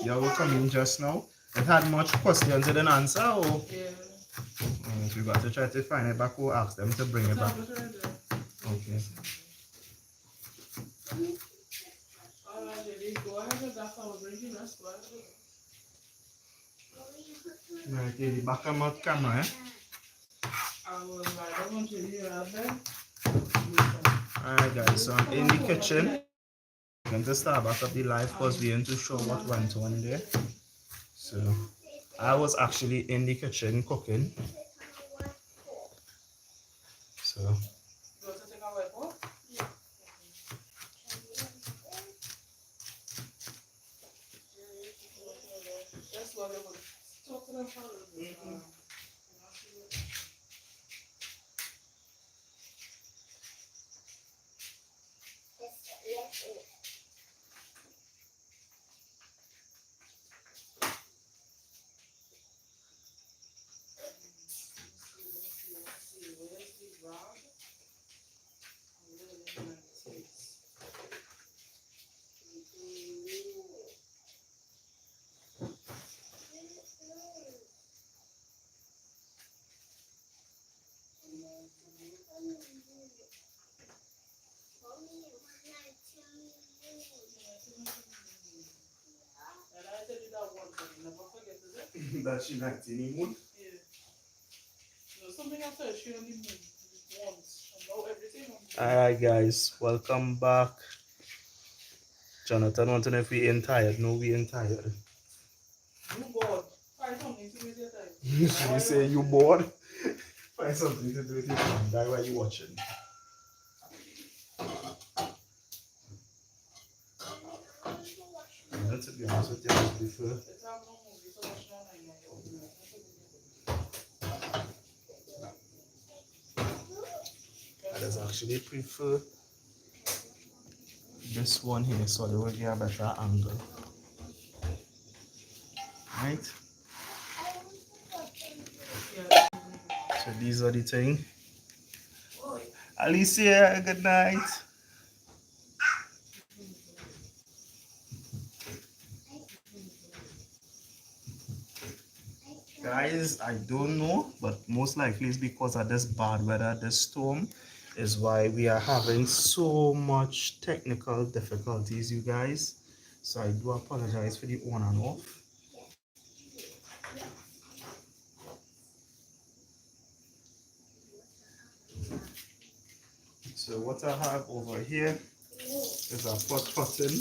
You were coming just now. It had much questions you didn't answer, or? Yeah. We got to try to find it back or ask them to bring it back. Okay. Alright, Lily, go ahead with that phone. Bring it, that's what. Right, the back of my camera, eh? I was like, I want you to hear out there. Alright guys, so I'm in the kitchen. I'm going to start back up the live because we ain't too sure what went on there. So I was actually in the kitchen cooking. So You want to take a white ball? That's what I was talking about. And I tell you that one thing, never forget, is it? that she not in the mood. Yeah. No, something I said she only moved once. I know everything. Alright guys, welcome back. Jonathan want to know if we ain't tired. No, we ain't tired. You bored. Find something to do with your time. You say you bored? Find something to do with your time. That's why you watching. To be honest with you, I prefer. I just actually prefer this one here so they will get a better angle. Right? So these are the thing. Alicia, good night. Guys, I don't know, but most likely it's because of this bad weather, this storm is why we are having so much technical difficulties, you guys. So I do apologize for the on and off. So what I have over here is a pot button,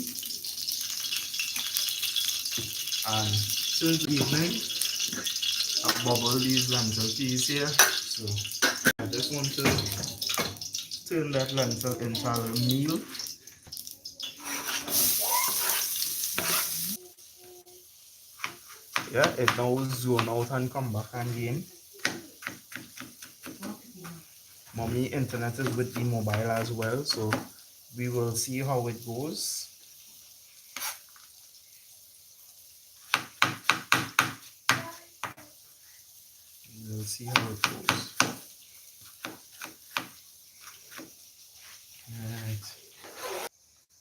and since evening I've bubbled these lentil peas here. So I just want to turn that lentil into a meal. Yeah, it now zoom out and come back again. Mommy internet is with the mobile as well, so we will see how it goes. We'll see how it goes. Alright.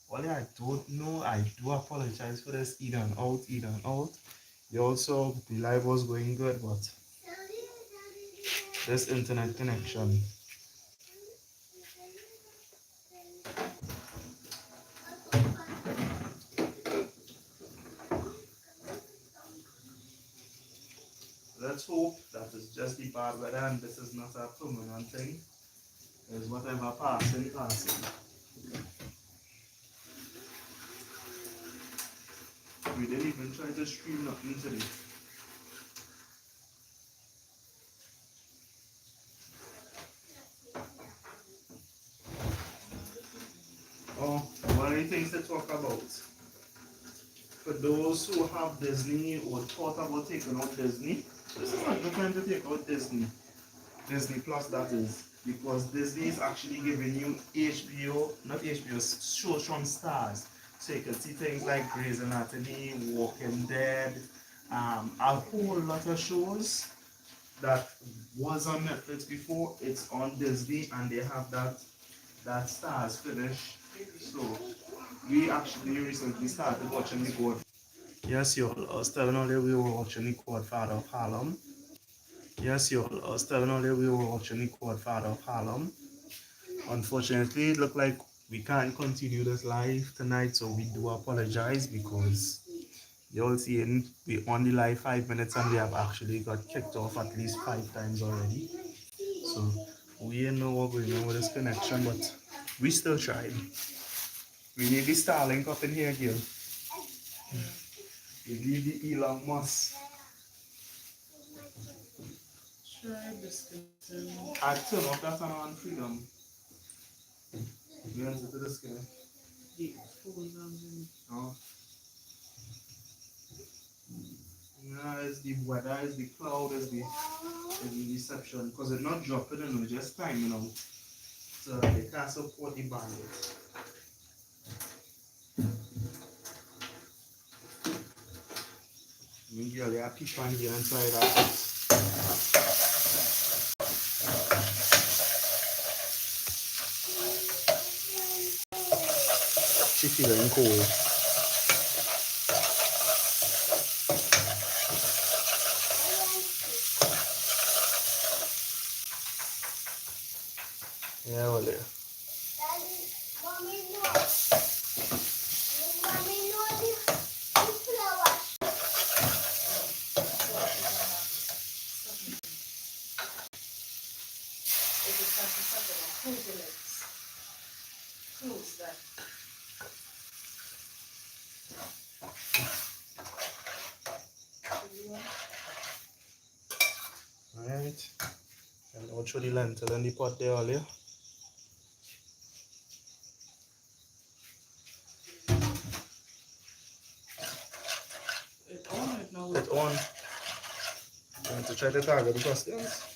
Well, yeah, I don't know. I do apologize for this in and out, in and out. Also, the live was going good, but this internet connection. Let's hope that it's just the bad weather and this is not a permanent thing. It's whatever passing. We didn't even try to stream nothing today. Oh, one of the things to talk about. For those who have Disney or thought about taking out Disney, this is not the time to take out Disney. Disney Plus, that is. Because Disney is actually giving you HBO, not HBO, shows from Stars. So you can see things like Grey's Anatomy, Walking Dead, a whole lot of shows that was on Netflix before. It's on Disney and they have that Stars finish. So we actually recently started watching the Gold. Yes, y'all. I was telling earlier we were watching the Quad Father of Harlem. Yes, y'all. I was telling earlier we were watching the Quad Father of Harlem. Unfortunately, it looked like we can't continue this live tonight, so we do apologize because you're seeing we on the live 5 minutes and we have actually got kicked off at least 5 times already. So we didn't know what going on with this connection, but we still tried. We need the Starlink up in here, girl. We need the Elon Musk. Try disconnecting. I turn off that on freedom. You answer to this guy. The phone and Oh. No, it's the weather, it's the cloud, it's the reception. Because it's not dropping, you know, just timing out. So they can't support the bandwidth. You girl, you have people on here inside that. She feeling cold. Yeah, well, yeah. close your legs. Close that. Alright. And I'll show the lentil in the pot there earlier. It on it now. It's on. You want to try to target the questions?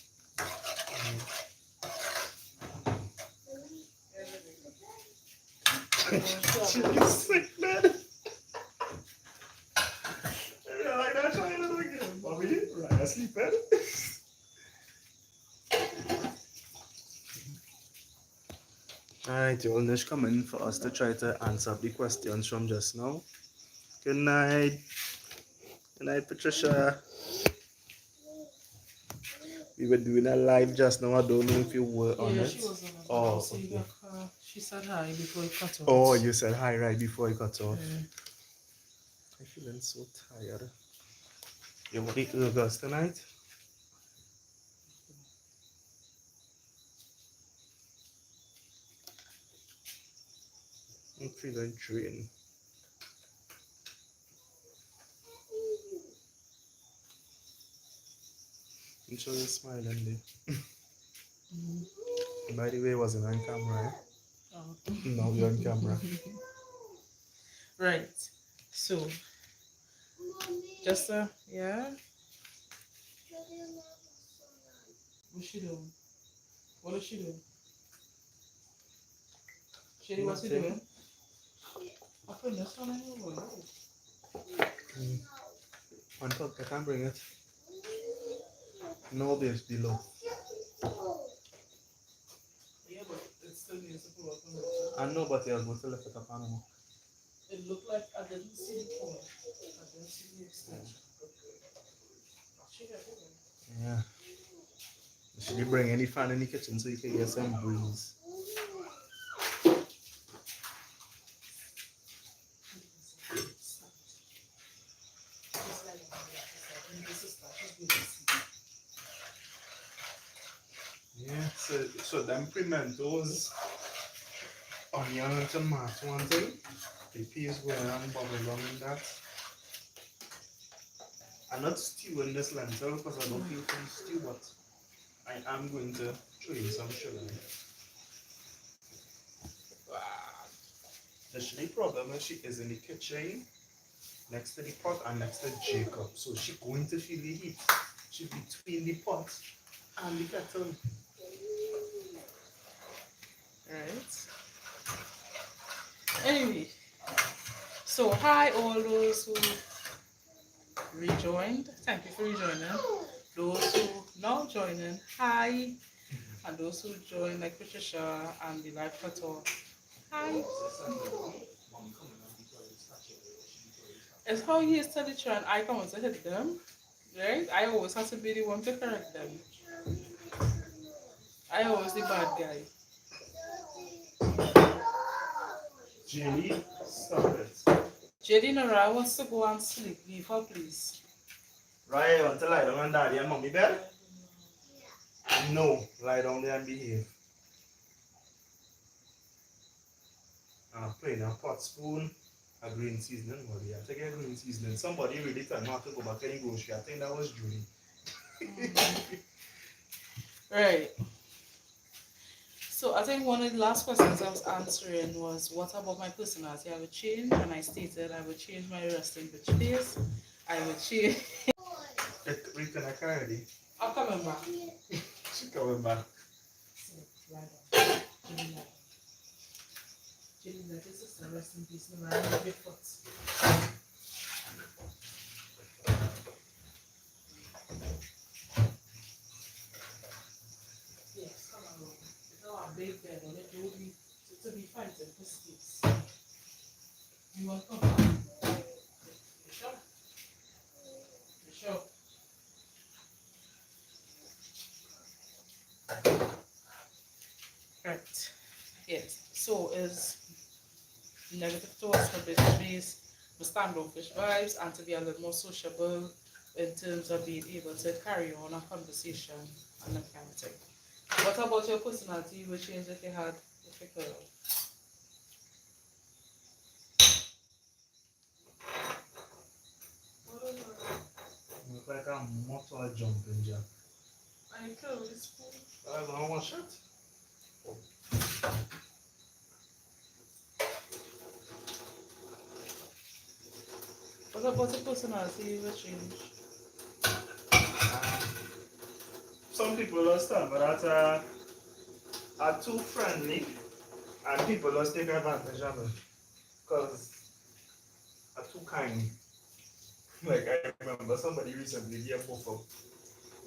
She's sick, man. I like that trying to do it again. Bobby, right, I sleep, man. Alright, y'all, Nich coming for us to try to answer the questions from just now. Good night. Good night, Patricia. We were doing a live just now. I don't know if you were on it. She was on it. Oh, So okay. she said hi before it cut off. Oh, you said hi right before it cut off. Yeah. I'm feeling so tired. You want to eat burgers tonight? I'm feeling drained. I'm sure you're smiling there. By the way, it wasn't on camera, eh? Oh. Now we're on camera. Right. So, just yeah. What's she doing? What is she doing? Shady, what's she doing? I put this one in your way. On top, I can't bring it. No, there's below. Yeah, but it still needs to pull up. I know, but you're going to lift it up and more. It looked like I didn't see the point. I didn't see the extension. Yeah. Should you bring any fan in the kitchen so you can get some breeze? Yeah, so them pimentos, onion and tomato and thing, the peas going and bubble gum in that. I'm not stewing this lentil because I don't feel fully stew, but I am going to throw in some sugar. The only problem is she is in the kitchen next to the pot and next to Jacob, so she's going to feel the heat. She's between the pot and the kettle. Right. Anyway, so hi all those who rejoined. Thank you for rejoining. Those who now joining, hi. And those who joined, like Patricia and the live cut off, hi. It's how he is telling you and I come to hit them, right? I always have to be the one to correct them. I always the bad guy. Jenny, stop it. JD Nora wants to go and sleep. Leave her, please. Right, you want to lie down on daddy and mommy bed? No, lie down there and behave. I'm playing a pot spoon, a green seasoning. Well, yeah, take a green seasoning. Somebody really told me to go back any grocery. I think that was Julie. Right. So I think one of the last questions I was answering was, what about my personality? I would change, and I stated I would change my resting bitch face. I would change. Reconnect already. I'm coming back. She coming back. Right on. Jenny, that is just a resting peace. No matter what your foot. Yes, come on. It's not a big bed, or let you be to be fighting for space. You want to come back? You sure? You sure? Right. Yes. So is negative thoughts for business base, for standoffish vibes, and to be a little more sociable in terms of being able to carry on a conversation and that kind of thing. What about your personality? You would change if you had, if you could? Look like a motor jumping jack. I could with the spoon. I don't know what shot. What about your personality? You would change? Some people understand, but that are too friendly and people just take advantage of it because are too kind. Like I remember somebody recently gave both up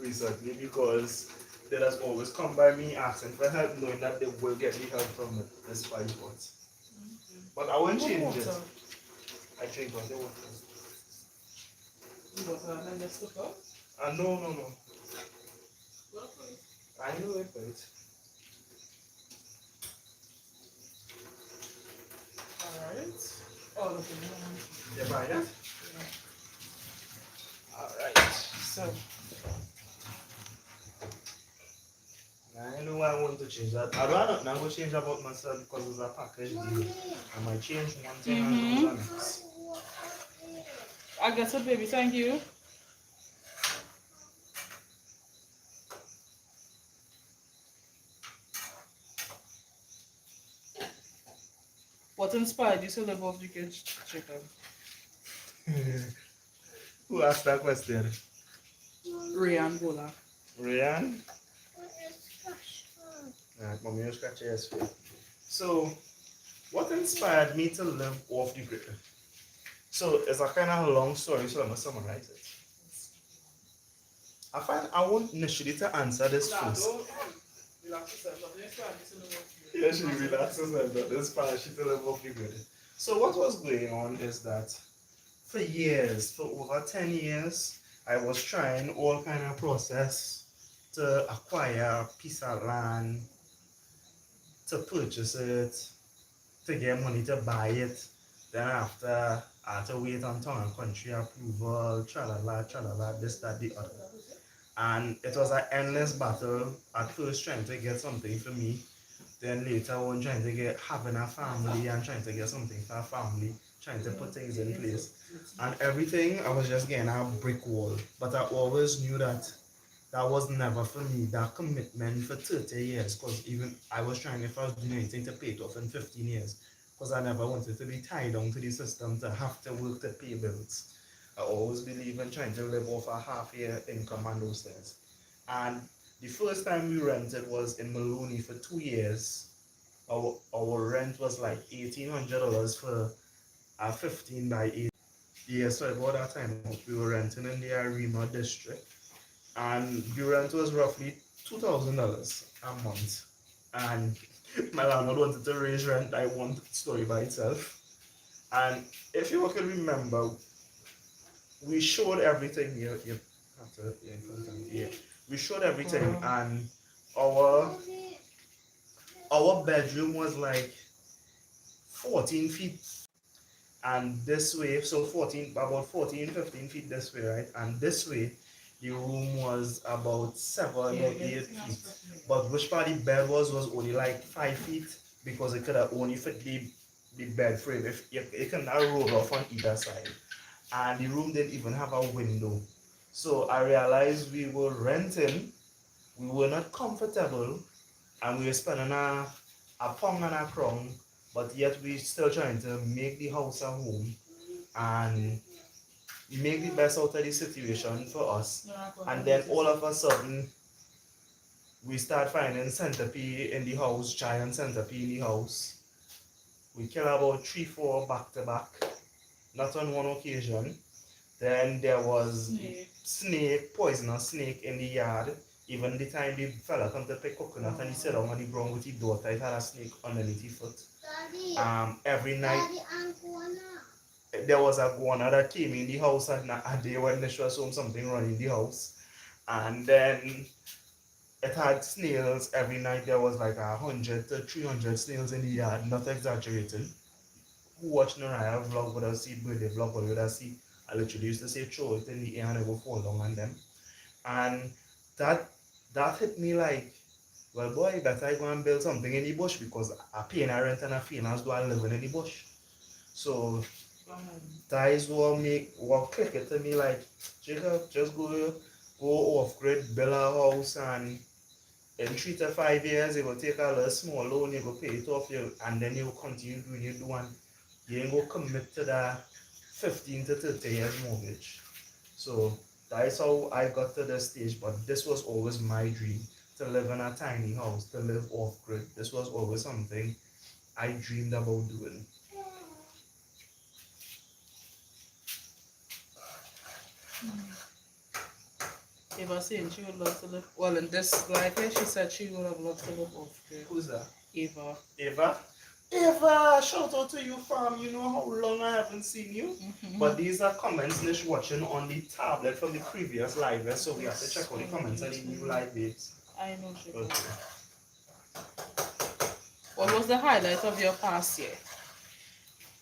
recently because they just always come by me asking for help knowing that they will get the help from it despite what. But I won't change it. I drink what they want. You want to and just look up? No. Well, please. I know it, but Alright. Oh, look at you buy it? Yeah. Alright. So, I know I want to change that. I'd rather not go change about myself because it's a package deal. I might change one thing and go to the next. I guess it, baby. Thank you. What inspired you to live off the kids' chicken? Who asked that question? Ryan Bola. Ryan? Alright, mommy, you scratch your face. So, what inspired me to live off the grid? So, it's a kind of long story, so I'm going to summarize it. I find I want initially to answer this first. Relax yourself. Nothing inspired you to live off the Yeah, she relaxes and that inspires she to live off the grid. So, what was going on is that for years, for over 10 years, I was trying all kind of process to acquire a piece of land, to purchase it, to get money to buy it. Then after, I had to wait on town and country approval, tralala, this, that, the other. And it was an endless battle. At first trying to get something for me, then later on trying to get having a family and trying to get something for a family, trying to put things in place. And everything, I was just getting a brick wall. But I always knew that that was never for me, that commitment for 30 years, because even I was trying, if I was doing anything, to pay it off in 15 years, because I never wanted to be tied down to the system, to have to work to pay bills. I always believe in trying to live off a half-year income and those things. And the first time we rented was in Maloney for 2 years. Our rent was like $1,800 for a 15 by 8. Yeah, so about that time we were renting in the Arima district. And the rent was roughly $2,000 a month. And my landlord wanted to raise rent like one story by itself. And if you can remember, we showed everything. You have to, yeah, in front of me. Yeah. We showed everything, and our our bedroom was like 14 feet, and this way, so 14, about 14, 15 feet this way, right? And this way, the room was about 7 or 8 feet. But which part the bed was only like 5 feet, because it could have only fit the bed frame. If it can now roll off on either side. And the room didn't even have a window. So I realized we were renting, we were not comfortable, and we were spending a pound and a crown, but yet we still trying to make the house a home and make the best out of the situation for us. And then all of a sudden, we start finding centipede in the house, giant centipede in the house. We kill about 3, 4 back to back, not on one occasion. Then there was snake, poisonous snake in the yard. Even the time the fella come to pick coconut and he sit down on the ground with his daughter, it had a snake underneath his foot. Every night there was a guana that came in the house at a day when Nich was home, something running in the house. And then it had snails every night. There was like 100 to 300 snails in the yard, not exaggerating. Who watched Naraya vlog would have seen birthday vlog, but would have seen I literally used to say throw it in the air and it would fall down on them. And that that hit me like, well boy, better I go and build something in the bush, because I pay a rent and I feel as though I'm living in the bush. So that is what click it to me like, Jacob, just go off grid, build a house, and in 3 to 5 years you go take a little small loan, you go pay it off, and then you continue doing your do, and you ain't go commit to that 15 to 30 years mortgage. So that is how I got to this stage, but this was always my dream, to live in a tiny house, to live off grid. This was always something I dreamed about doing. Eva saying she would love to live, well, in this life here, she said she would have loved to live off grid. Who's that? Eva. Eva? Eva, shout out to you, fam. You know how long I haven't seen you. But these are comments Nich watching on the tablet from the previous live, so we have to check out the comments on the new live babes. I know she would. Okay. What was the highlight of your past year?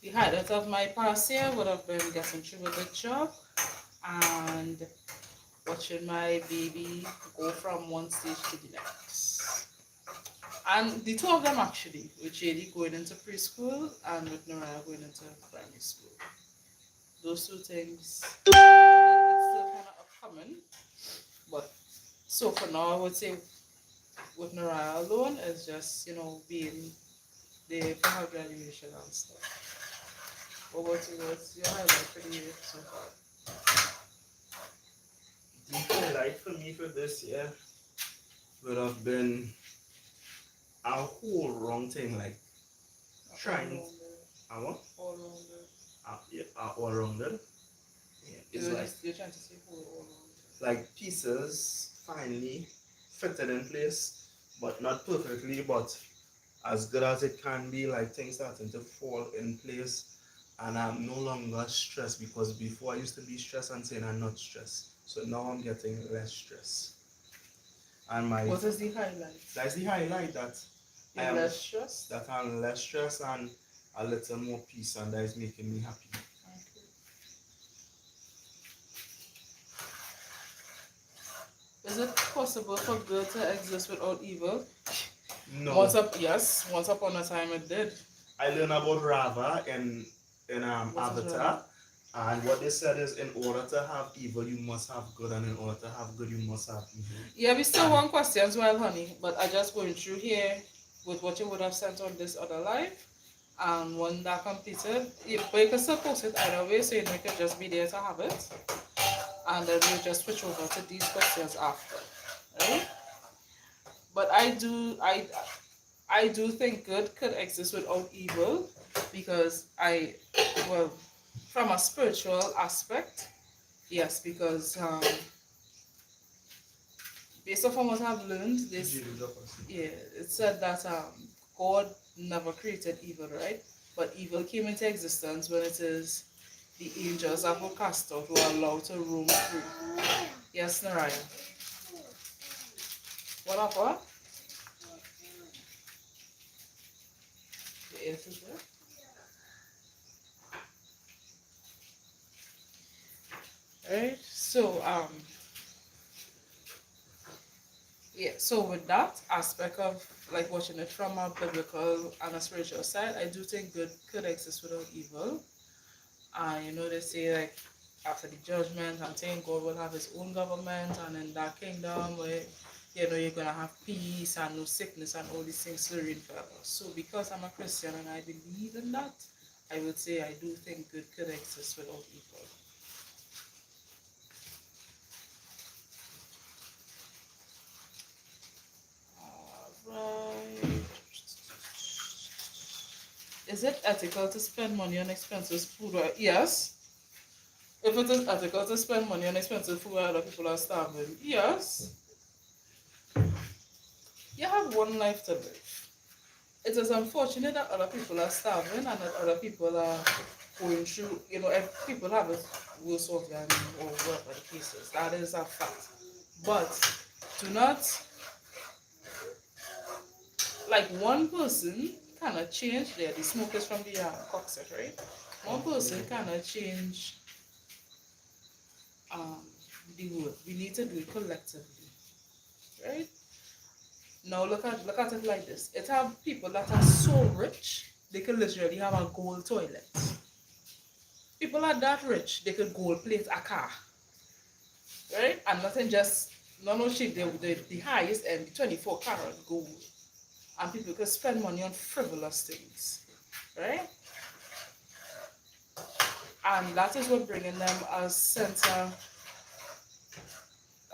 The highlight of my past year would have been getting through a good job and watching my baby go from one stage to the next. And the two of them actually, with JD going into preschool and with Noraya going into primary school. Those two things, it's still kind of upcoming. But so for now, I would say with Noraya alone is just, being there for her graduation and stuff. But what's your highlight for the year so far? The highlight for me for this year would have been a whole wrong thing, like trying. What? All rounder. Yeah, all rounded. Yeah, it's like You're trying to say all rounder. like pieces finally fitted in place, but not perfectly, but as good as it can be. Like things starting to fall in place, and I'm no longer stressed, because before I used to be stressed and saying I'm not stressed. So now I'm getting less stress. And what is the highlight? That's the highlight, that I am less stressed. That I'm less stressed and a little more peace, and that is making me happy. Okay. Is it possible for good to exist without evil? No. Once upon a time it did. I learned about Rava in Avatar, and what they said is, in order to have evil, you must have good, and in order to have good, you must have evil. Yeah, we still want questions, well, honey, but I just going through here with what you would have sent on this other live, and when that completed, but you can still post it either way, so you can just be there to have it, and then we'll just switch over to these questions after, right? But I do think good could exist without evil, because from a spiritual aspect, yes, because based on what I've learned, it said that God never created evil, right? But evil came into existence when it is the angels that were cast out were allowed to roam free. Yes, Naraya. What happened? The answer there. Right. So yeah, so with that aspect of like watching it from a biblical and a spiritual side, I do think good could exist without evil. And you know, they say like after the judgment, I'm saying God will have his own government, and in that kingdom where you know you're gonna have peace and no sickness and all these things to reign forever. So because I'm a Christian and I believe in that, I would say I do think good could exist without evil. Alright. Is it ethical to spend money on expensive food? Yes. If it is ethical to spend money on expensive food while other people are starving, yes. You have one life to live. It is unfortunate that other people are starving and that other people are going through, you know, if people have it worse off than or whatever the case is. That is a fact. But do not, like one person cannot change the smoke is from the cockset, right? One person cannot change um, the world. We need to do it collectively, right? Now look at it like this. It have people that are so rich they could literally have a gold toilet. People are that rich they could gold plate a car, right? And nothing just no cheap. The highest end, the 24-carat gold, and people could spend money on frivolous things, right? And that is what bringing them a sense of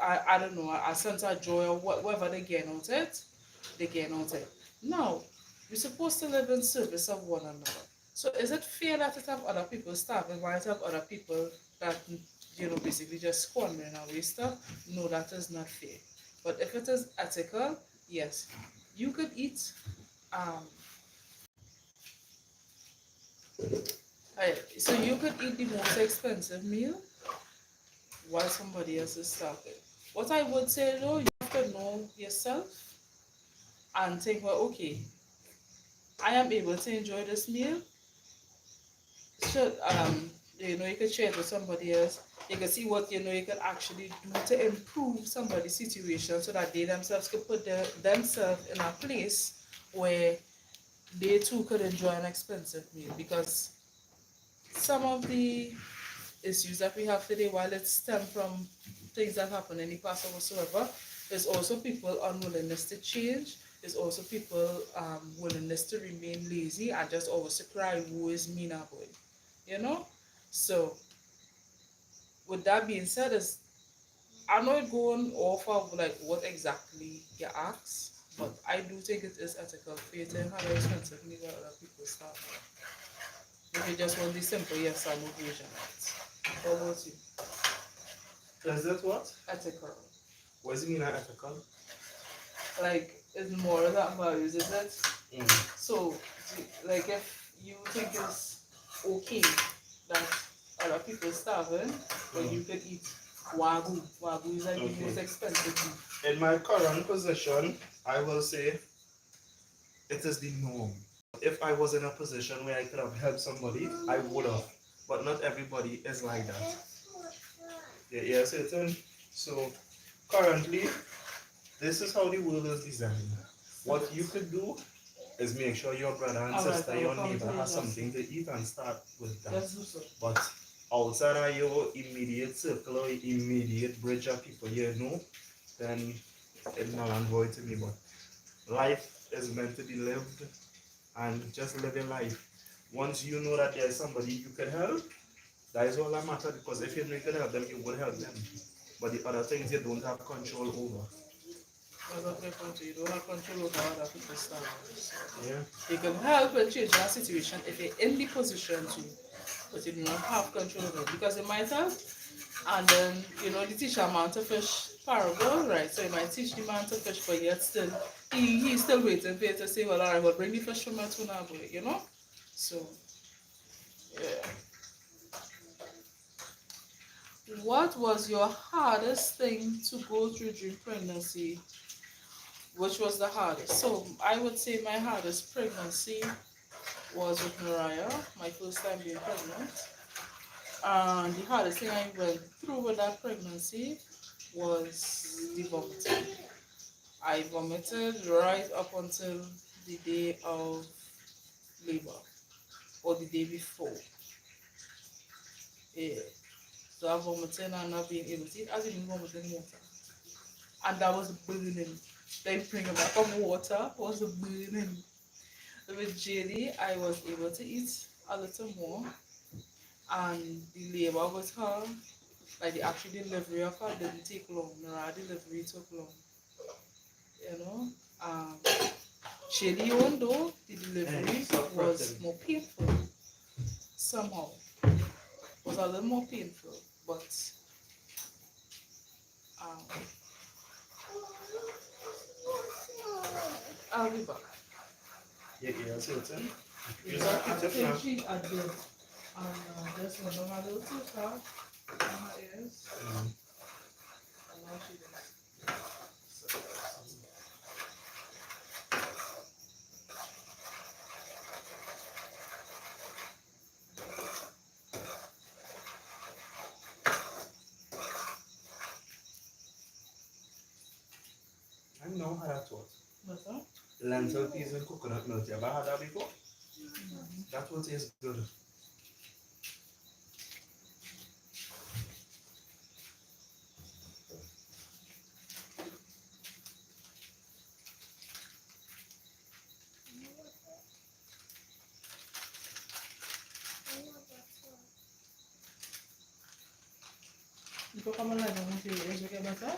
I don't know a sense of joy or whatever they gain out it. They gain out it. Now we're supposed to live in service of one another. So is it fair that it have other people starving while it have other people that you know basically just squandering away stuff? No, that is not fair. But if it is ethical, yes, you could eat. Um, so you could eat the most expensive meal while somebody else is starving. What I would say though, you have to know yourself and think, well, okay, I am able to enjoy this meal. Should you know you could share it with somebody else. You can see what you know you can actually do to improve somebody's situation so that they themselves could put themselves in a place where they too could enjoy an expensive meal. Because some of the issues that we have today, while it stem from things that happen in the past or whatsoever, there's also people unwillingness to change. There's also people willingness to remain lazy and just always to cry, "Who is me now, boy?" You know. So with that being said, is I'm not going off of like what exactly you asked, but I do think it is ethical for you to have an expensive meal while other people start. If you just want the simple yes or no version of it. How about you? Is that what? Ethical. What does it mean ethical? Like it's more than values, is it? Mm. So like if you think it's okay that other people starving, but you could eat wagyu. Wagyu is like the most expensive beef. In my current position, I will say it is the norm. If I was in a position where I could have helped somebody, I would have. But not everybody is like that. Yeah, certain. So currently, this is how the world is designed. What you could do is make sure your brother and sister, your neighbor has something to eat and start with that. But outside of your immediate circle or immediate bridge of people you know, then it's null and void to me. But life is meant to be lived and just living life. Once you know that there's somebody you can help, that is all that matters, because if you know you can help them, you would help them. But the other things you don't have control over. You don't have control over other people's standards. Yeah. You can help and change that situation if you're in the position to, but you do not have control over it. Because you might have, and then, you know, the teacher man to fish parable, right? So you might teach the man to fish, but yet still, he's still waiting for you to say, well, all right, well, bring the fish from my tuna boy, you know? So, yeah. What was your hardest thing to go through during pregnancy? Which was the hardest? So I would say my hardest pregnancy was with Mariah, my first time being pregnant. And the hardest thing I went through with that pregnancy was the vomiting. I vomited right up until the day of labor or the day before. Yeah. So I vomited and not being able to eat. I didn't even vomit in water. And that was burning. Then bringing back from water was burning. With JD, I was able to eat a little more. And the labor with her, like the actual delivery of her didn't take long. Nora delivery took long. You know? Um, Shady, even though the delivery was more painful somehow. Was a little more painful. But um, I'll be back. Yeah, yeah, so it's in. Yes, I think she I did. And just one of my little tooth on her ears. And now she does. So, I know how that was. what's that? Lentil peas and coconut milk. You ever had that before? That will taste good. You can come alive and see it. Is it get better?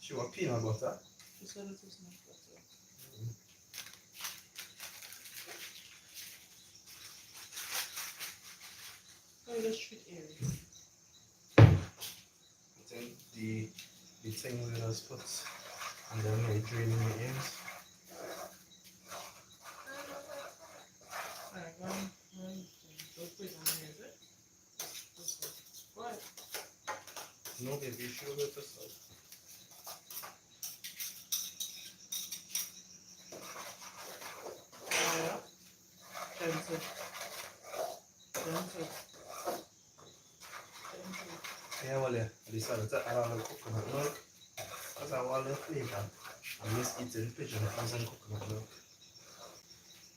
She want peanut butter. She said it is not better. Oh, just treat area. I think the thing we just put and then we drain in the ends. Alright, don't put it on here, is it? This one. Right. No baby, show her to stop. Yeah. Gentle. Gentle. Gentle. Yeah, well, yeah. I decided to add a little coconut milk because I want the flavor. I'm just eating pigeon peas and coconut milk.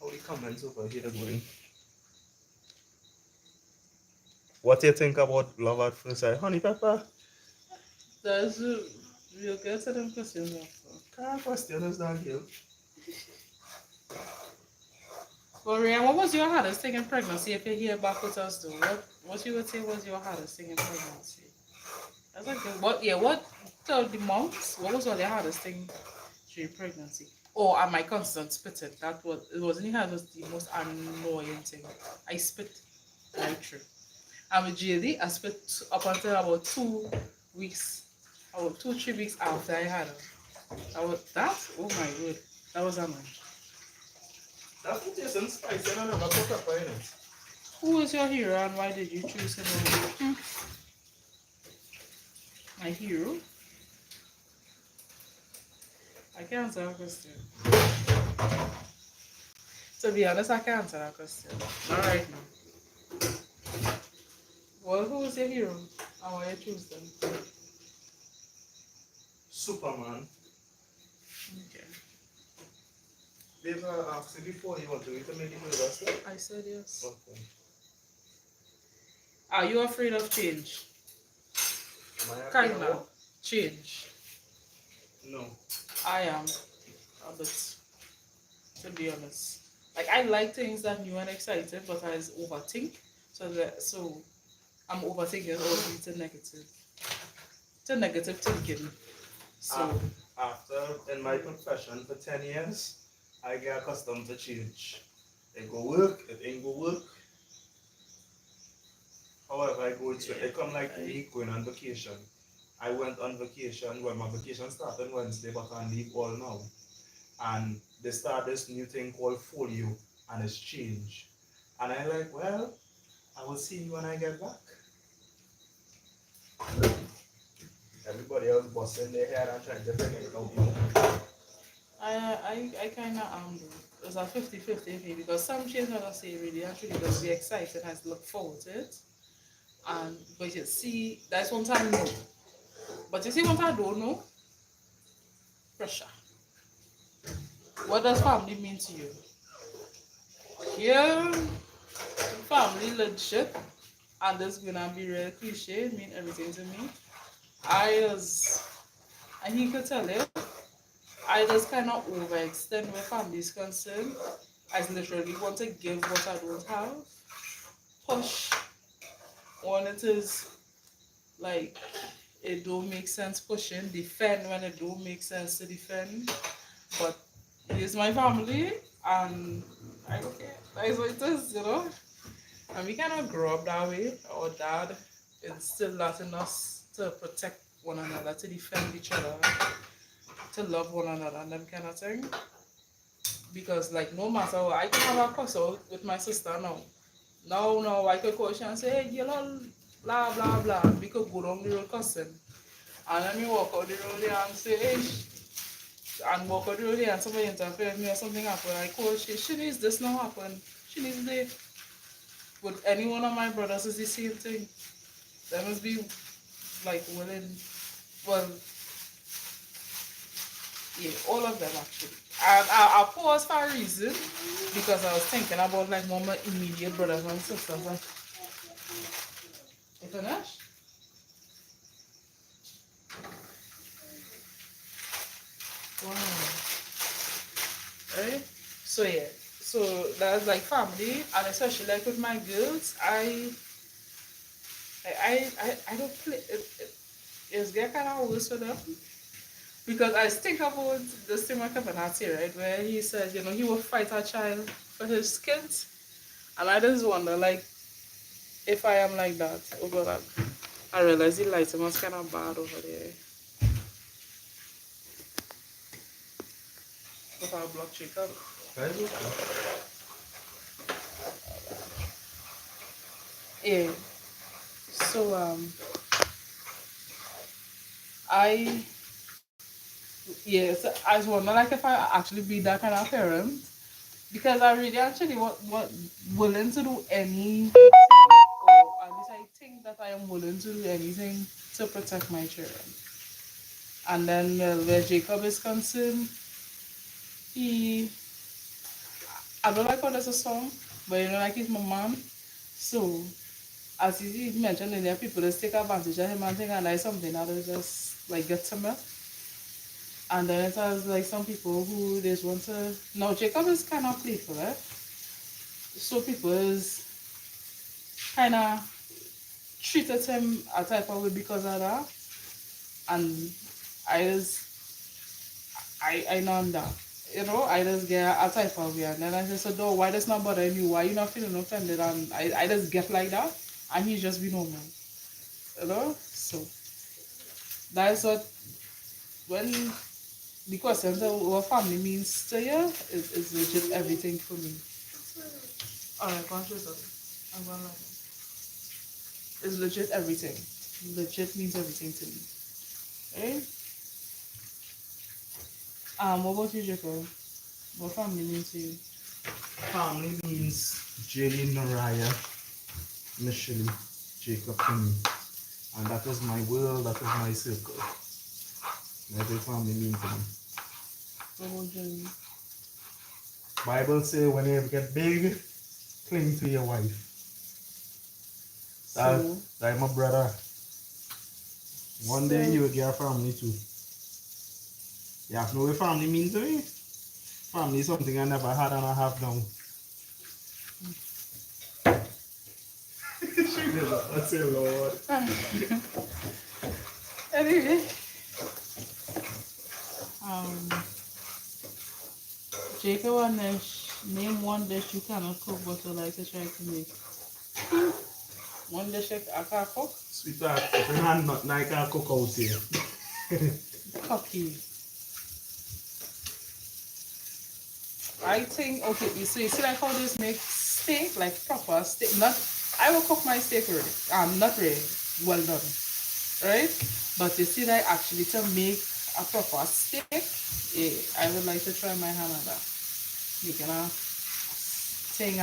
How the comments over here are going? What do you think about love at first sight? Honey pepper? That's we'll get to them questions after. Can't question us down here. Well, Rian, what was your hardest thing in pregnancy? If you're here back with us, though, what you would say was your hardest thing in pregnancy? That's like what tell the moms what was your hardest thing during pregnancy? Or am I constant spitting? That was it wasn't even was the most annoying thing. I spit right through. And with JD, I spit up until about 2 weeks, about 2, 3 weeks after I had her. Oh my god, that was annoying. That food isn't spicy and I never put pepper in it. Who is your hero and why did you choose him? My hero? I can't answer that question. To be honest, I can't answer that question. Not right now. Well, who is your hero and why you choose them? Superman. Okay. They've asked you before you want to eat a medical vessel? I said yes. Okay. Are you afraid of change? Am I Kind afraid of. Change. No. I am a bit, to be honest. Like I like things that new and exciting, but I just overthink. So I'm overthinking it all leads to negative. To negative thinking. So After in my profession for 10 years, I get accustomed to change. It go work, it ain't go work. However, I go to it come like me going on vacation. I went on vacation, well my vacation started Wednesday, but I leave all now. And they start this new thing called folio and it's change. And I like, well, I will see you when I get back. Everybody else busting their head and trying to figure it out now. I kind of it's a 50-50 for me because some change when I say really actually just be excited and look forward to it. And but you see, that's one time no. But you see what I don't know? Pressure. What does family mean to you? Yeah, family legit, and this gonna be real cliche, mean everything to me. I was, and he could tell you, I just kind of overextend where family is concerned. I literally want to give what I don't have. Push when it is like it don't make sense pushing, defend when it don't make sense to defend. But it is my family and I don't care. That is what it is, you know. And we cannot grow up that way. Our dad instilled that in us to protect one another, to defend each other, to love one another and them kind of thing. Because like no matter what, I can have a cuss out with my sister now. No, I could call she and say, hey, you know, blah blah blah. We could go down the road cussing. And then me walk out the road there and say, hey, and walk out the road there and somebody interfere with me or something happen. I call she needs this now happen. She needs this. With any one of my brothers is the same thing. They must be like willing, well, yeah, all of them actually. And I paused for a reason because I was thinking about like one of my immediate brothers and sisters. Like, you finish? Wow. Right? So yeah. So that's like family, and especially like with my girls, I don't play. It's get kind of worse for them because I think about this thing with Kevin Hart here, right, where he said, you know, he will fight a child for his kids, and I just wonder, like, if I am like that, oh God, I realize the lighting was kind of bad over there. With our block chicken. Yeah. So I yes, I was wondering like if I actually be that kind of parent because I really actually what willing to do anything, or at least I think that I am willing to do anything to protect my children. And then where Jacob is concerned, he I don't like how there's a song, but you know like he's my mom. So as he mentioned in there, people just take advantage of him and think I like something that is just like get to me. And then it has like some people who just want to. Now Jacob is kind of playful, eh? So people is kind of treated him a type of way because of that, and I just I know that. You know, I just get a type of way, and then I just said, "No, why does not bother you? Why you not feeling offended?" And I just get like that, and he just be normal, you know. So that's what when the question of what family means to you is legit everything for me. Alright, conscious of it. I'm gonna lie. It's legit everything. Legit means everything to me. Eh? What about you, Jacob? What family means to you? Family means Jillian, Mariah, Michelle, Jacob to me. And that is my world, that is my circle. That's what family means to me. What about Jenny? Bible say when you get big, cling to your wife. So, That's my brother. One day you will get a family too. You have to know what family means to me. Family is something I never had and I have now. That's it, Lord. anyway, Jacob and Nich, name one dish you cannot cook but you like to try to make. One dish I can't cook? Sweetheart, if you hand not like I cook out here. Cocky. I think okay, so you see like how this make steak, like proper steak, not I will cook my steak ready. Not ready, well done, right? But you see that actually to make a proper steak, yeah, I would like to try my hand at that. Making a thing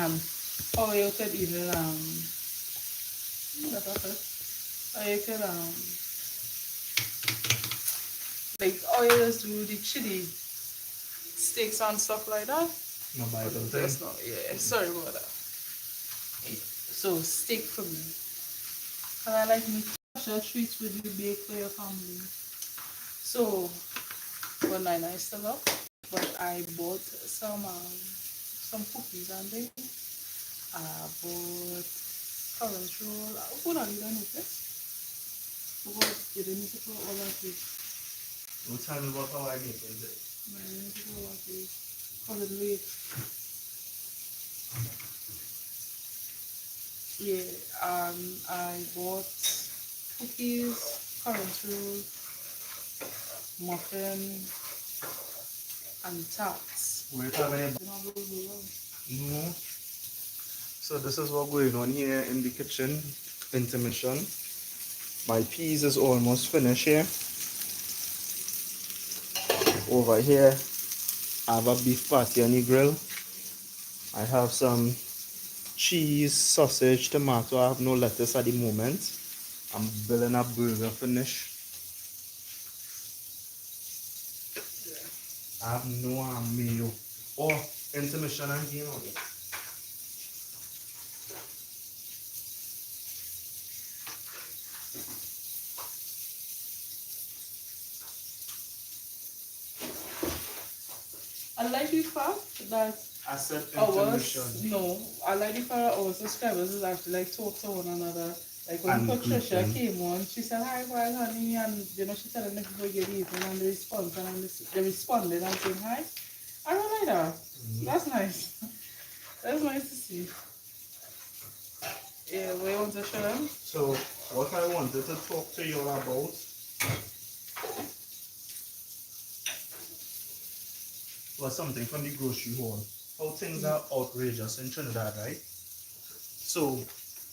or you could even what was it? Or you could like oils do the chili steaks and stuff like that. No Bible thing. That's not, yeah, sorry about that. So steak for me. And I like make special treats with you bake for your family. So for nine I still up, but I bought some cookies and they bought currant roll. What are you done with this? What you didn't need to put all of this. Don't tell me about how I make it. No, you need to put all of this. Call it late. Yeah, I bought cookies, currant roll, muffin, and tarts. We're having a no. So this is what going on here in the kitchen. Intermission. My peas is almost finished here. Over here, I have a beef patty on the grill. I have some cheese, sausage, tomato. I have no lettuce at the moment. I'm building a burger finish. I have no mayo. Oh, intermission again on it. I like the fact that I said intermission. I like the fact that our subscribers is actually like talk to one another. Like when Patricia came on, she said, "Hi, well, honey," and she telling them people get eating and they respond and they responded and saying hi. I don't like that. That's nice. That's nice to see. Yeah, what you want to show them? So what I wanted to talk to you about was something from the grocery haul. How things are outrageous in Trinidad, right? So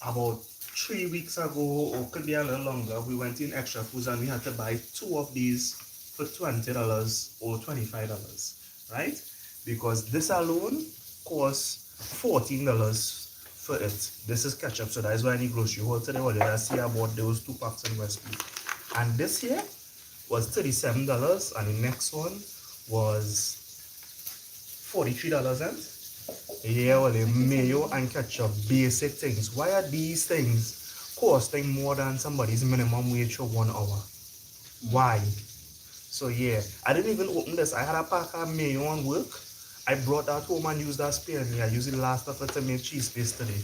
about 3 weeks ago, or could be a little longer, we went in Extra Foods and we had to buy 2 of these for $20 or $25, right? Because this alone costs $14 for it. This is ketchup, so that is why I need grocery haul today. What did I see? I bought those 2 packs in Westby. And this here was $37, and the next one was $43. And yeah, well, the mayo and ketchup, basic things. Why are these things costing more than somebody's minimum wage for 1 hour? Why? So yeah, I didn't even open this. I had a pack of mayo on work. I brought that home and used that spare me. I used the last of it to make cheese paste today.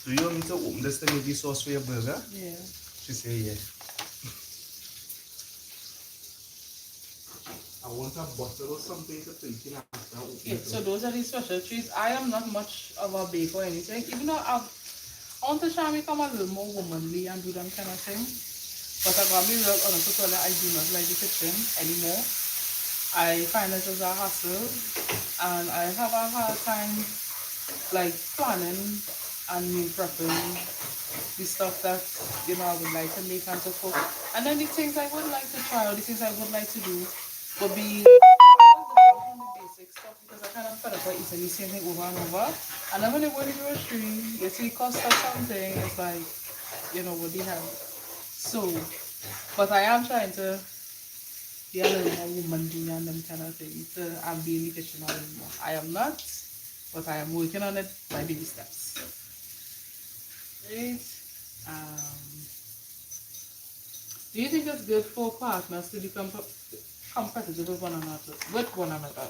Do you want me to open this to make the sauce for your burger? Yeah. She said yeah. I want a bottle or something to put in after. Yeah, so those are the special treats. I am not much of a baker or anything. Even though I want to try and become a little more womanly and do them kind of thing. But I got me real honest to tell you, I do not like the kitchen anymore. I find it as a hassle, and I have a hard time like planning and meal prepping the stuff that I would like to make and to cook. And then the things I would like to try or the things I would like to do would be from the basic stuff, because I kind of fed up by eating the same thing over and over. And then when you go to the grocery, you see cost of something, it's like, what do you have? So, but I am trying to be a little more womanly and them kind of things, and be in the kitchen a little more. I am not, but I am working on it by baby steps. Right? Do you think it's good for partners to become competitive with one another?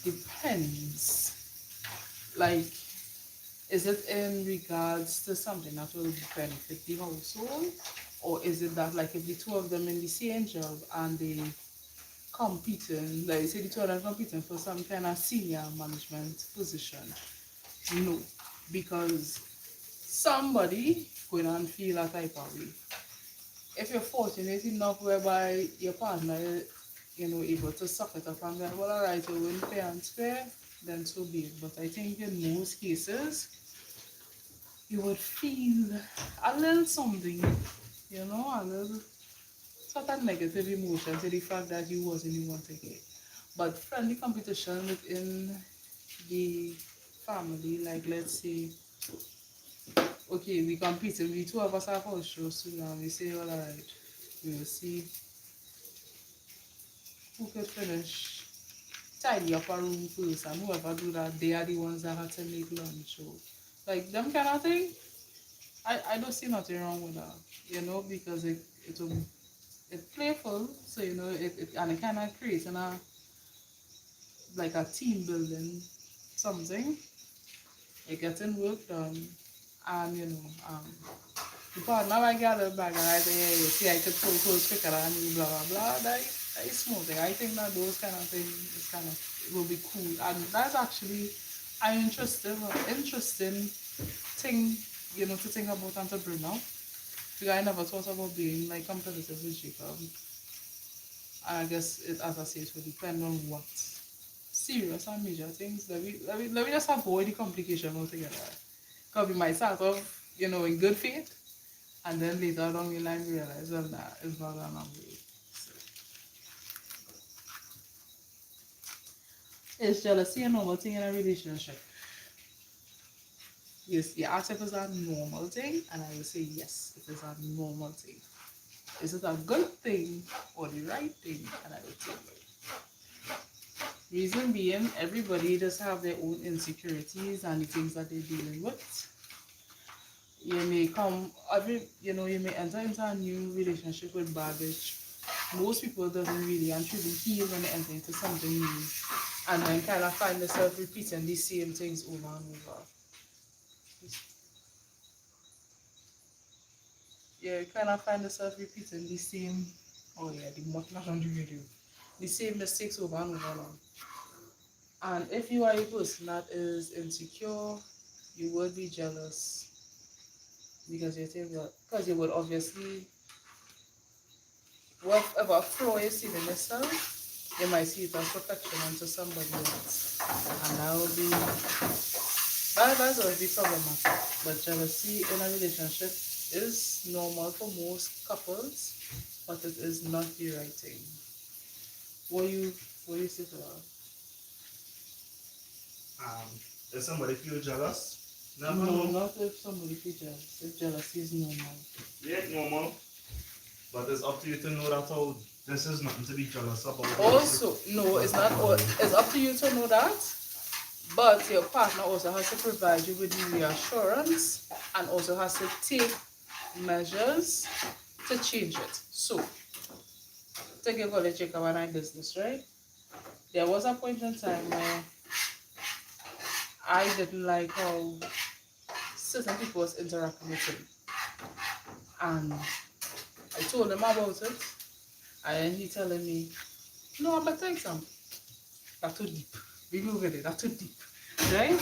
Depends. Like, is it in regards to something that will benefit the household? Or is it that, like, if the two of them in the same job and they competing, like, say the two of them competing for some kind of senior management position? No. Because somebody going to feel a type of way. If you're fortunate enough whereby your partner able to suck it up and then, well, all right, you win fair and square, then so be it. But I think in most cases, you would feel a little something, you know, a little sort of negative emotion to the fact that you wasn't the one taking it. But friendly competition within the family, like let's say, okay, we competing, we two of us have our shows soon, and we say, all right, we will see who could finish tidy up a room first, and whoever do that, they are the ones that have to make lunch. So, like them kind of thing, I don't see nothing wrong with that, you know, because it's playful, so you know, and it kind of creates like a team building something. It getting work done, and you know, the partner I got a bag and I say, hey, you see, I could pull clothes quicker than you, blah blah blah. That is smoothing. I think that those kind of things is kind of will be cool, and that's actually an interesting thing, you know, to think about and to bring up. Because I never thought about being like competitive with Jacob. I guess it, as I say, it will depend on what serious and major things. Let me just avoid the complication altogether. Because we might start off, you know, in good faith, and then later along in line we realize, well, nah, it's not gonna be. So, is jealousy a normal thing in a relationship? Yes, you ask if it's a normal thing, and I will say yes, it is a normal thing. Is it a good thing or the right thing? And I will say reason being, everybody does have their own insecurities and the things that they're dealing with. You may you may enter into a new relationship with baggage. Most people doesn't really and truly heal when they enter into something new, and then kind of find themselves repeating the same things over and over. Yeah, you kind of find yourself repeating the same. Oh yeah, the not on the video. The same mistakes over and over now. And if you are a person that is insecure, you would be jealous because you think that because you would obviously whatever flaw you see in yourself, you might see it as perfection onto somebody else. And that's already problematic. But jealousy in a relationship is normal for most couples, but it is not the right thing. What you what you say to that? Um, if somebody feel jealous, never No, know. not if somebody feels jealous. If jealousy is normal. Yeah, normal. But it's up to you to know that how this is nothing to be jealous about. Also, no, it's not. It's up to you to know that, but your partner also has to provide you with the reassurance and also has to take measures to change it. So, take a college check our night business, right? There was a point in time where I didn't like how certain people was interacting with him, and I told him about it, and then he telling me, "No, I'm better exam. That's too deep. We go with it. That's too deep, right?"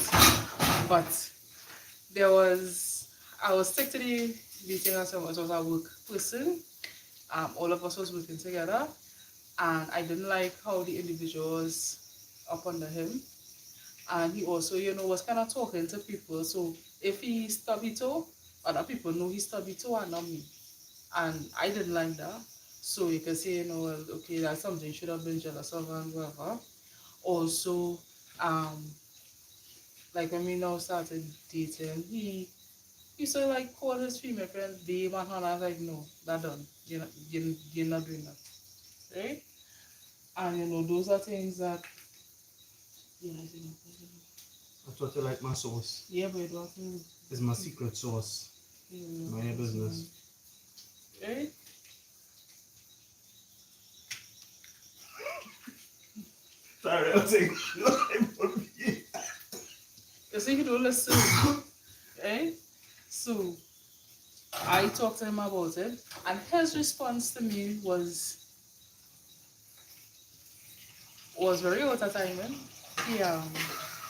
But there was, I was stick to the thing as well. It was a work person. All of us was working together, and I didn't like how the individual was up under him, and he also, you know, was kind of talking to people. So if he stubby toe, other people know he stubby toe and not me, and I didn't like that. So you can say, you know, well, okay, that's something you should have been jealous of and whatever. Also, um, like when we now started dating, he used to like call his female friends babe and all. I was like, no, that done. You're not doing that, right? And you know, those are things that yeah, That's what you like my sauce. yeah, but it wasn't. It's my secret sauce. Yeah, My business. right? Sorry, I'm saying. You see, he don't listen, right? So I talked to him about it, and his response to me was very out of timing. He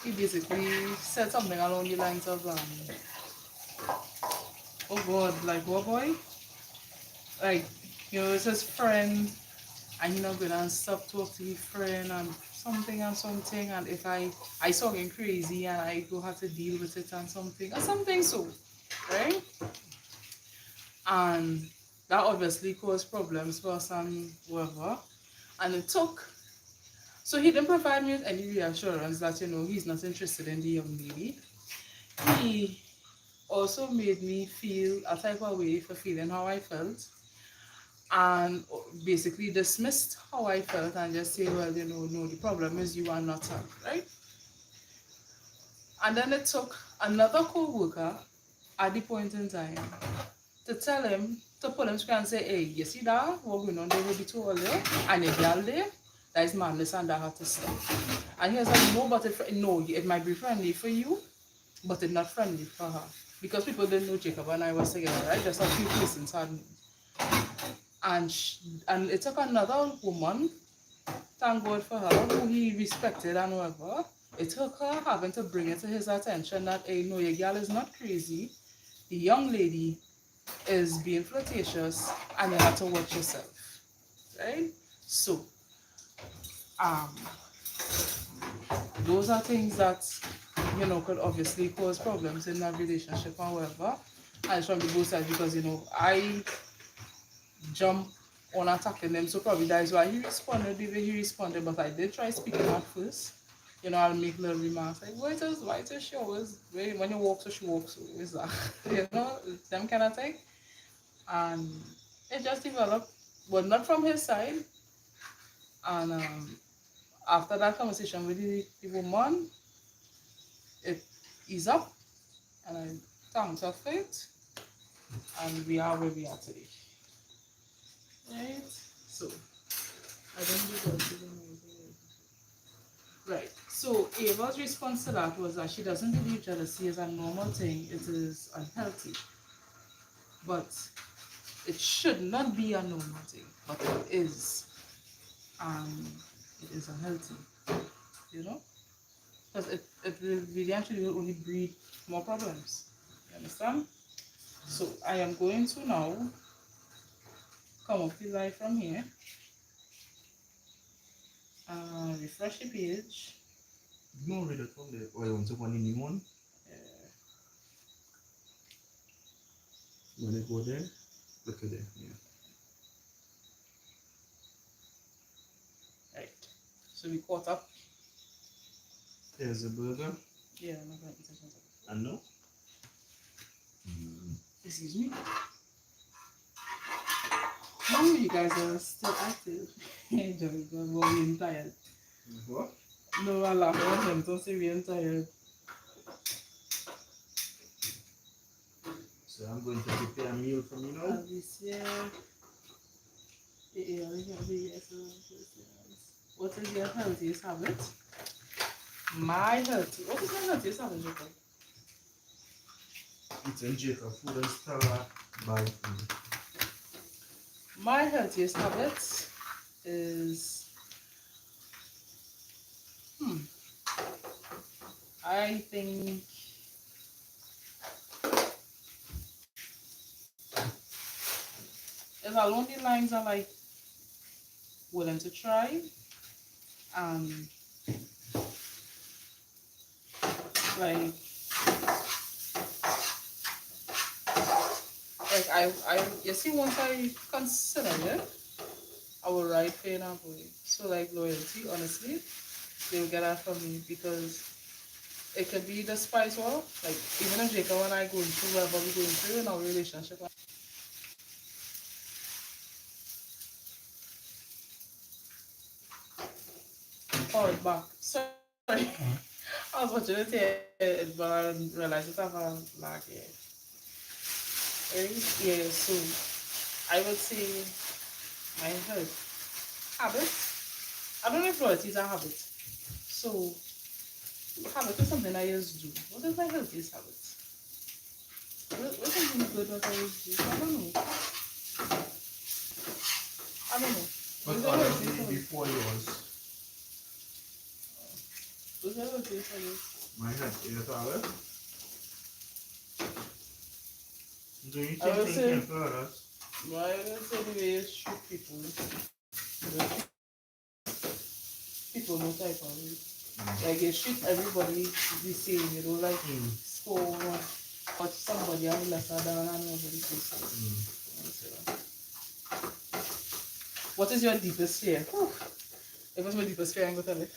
he basically said something along the lines of oh God, like what boy? Like, you know, it's his friend, and you know, gonna stop talk to his friend and something, and if I saw him crazy and I go have to deal with it and something so. right? And that obviously caused problems for us and whoever. And it took, so he didn't provide me with any reassurance that, he's not interested in the young lady. He also made me feel a type of way for feeling how I felt and basically dismissed how I felt and just say, well, no, the problem is you are not her, right? And then it took another co-worker at the point in time to tell him, to pull him straight and say, hey, you see that? What going on there with the two of you? And your girl there? That is madness and that had to stop. And he was like, no, but no, it might be friendly for you, but it's not friendly for her. Because people didn't know Jacob and I was together, right? Just a few persons had known. And it took another woman, thank God for her, who he respected and whatever. It took her having to bring it to his attention that, hey, no, your girl is not crazy. The young lady is being flirtatious and you have to watch yourself. Right? So, um, those are things that, could obviously cause problems in a relationship or whatever. And it's from the both sides because, I jump on attacking them. So probably that is why he responded the way he responded. But I did try speaking at first. I'll make little remarks like, why is she always, when you walk, so she walks, so is that? Them kind of thing. And it just developed, but not from his side. And after that conversation with the woman, it eased up. And I thanked her for it. And we are where we are today. Right? So, I don't do that. Right. So Ava's response to that was that she doesn't believe jealousy is a normal thing. It is unhealthy. But it should not be a normal thing. But it is. It is unhealthy. Because it will really actually will only breed more problems. You understand? So I am going to now come up the live from here. Refresh the page. No, read it from there. Or you want to go on the new one? When you go there, look at it. Yeah. Right. So we caught up. There's a burger. Yeah, I'm not going to eat it. And no? Excuse me. Oh, you guys are still active. Enjoy. We're being tired. What? No, I laugh at them. Don't say we're tired. So I'm going to prepare a meal for me now. This year. What is your healthiest habit? What is my healthiest habit, Jacob? Eating Jacob food and Stella by food. My healthiest habit is I think if along the lines are like willing to try and like I you see once I consider it, I will write fair and avoid. So like loyalty, honestly, they will get that from me because it could be the spice well, like even if Jacob and I going through whatever we're going through in our relationship. Forward back. Sorry. I was watching it, but I didn't realize it have a lag here. Right? Yeah, so I would say my health habits. I don't know if loyalty is a habit. So habit is something I used to do. What is my healthiest habit? What's something good that I used to do? I don't know. But What's other healthiest habit? before yours. What's healthiest habit? My head is habit. Do you I would think say- you can for others? Well, I would say the way you treat people. People no type of way. Like you treat everybody the same, you don't like score But somebody else lesser than and nobody feels What is your deepest fear? Whew. If it's my deepest fear, I'm going to tell it.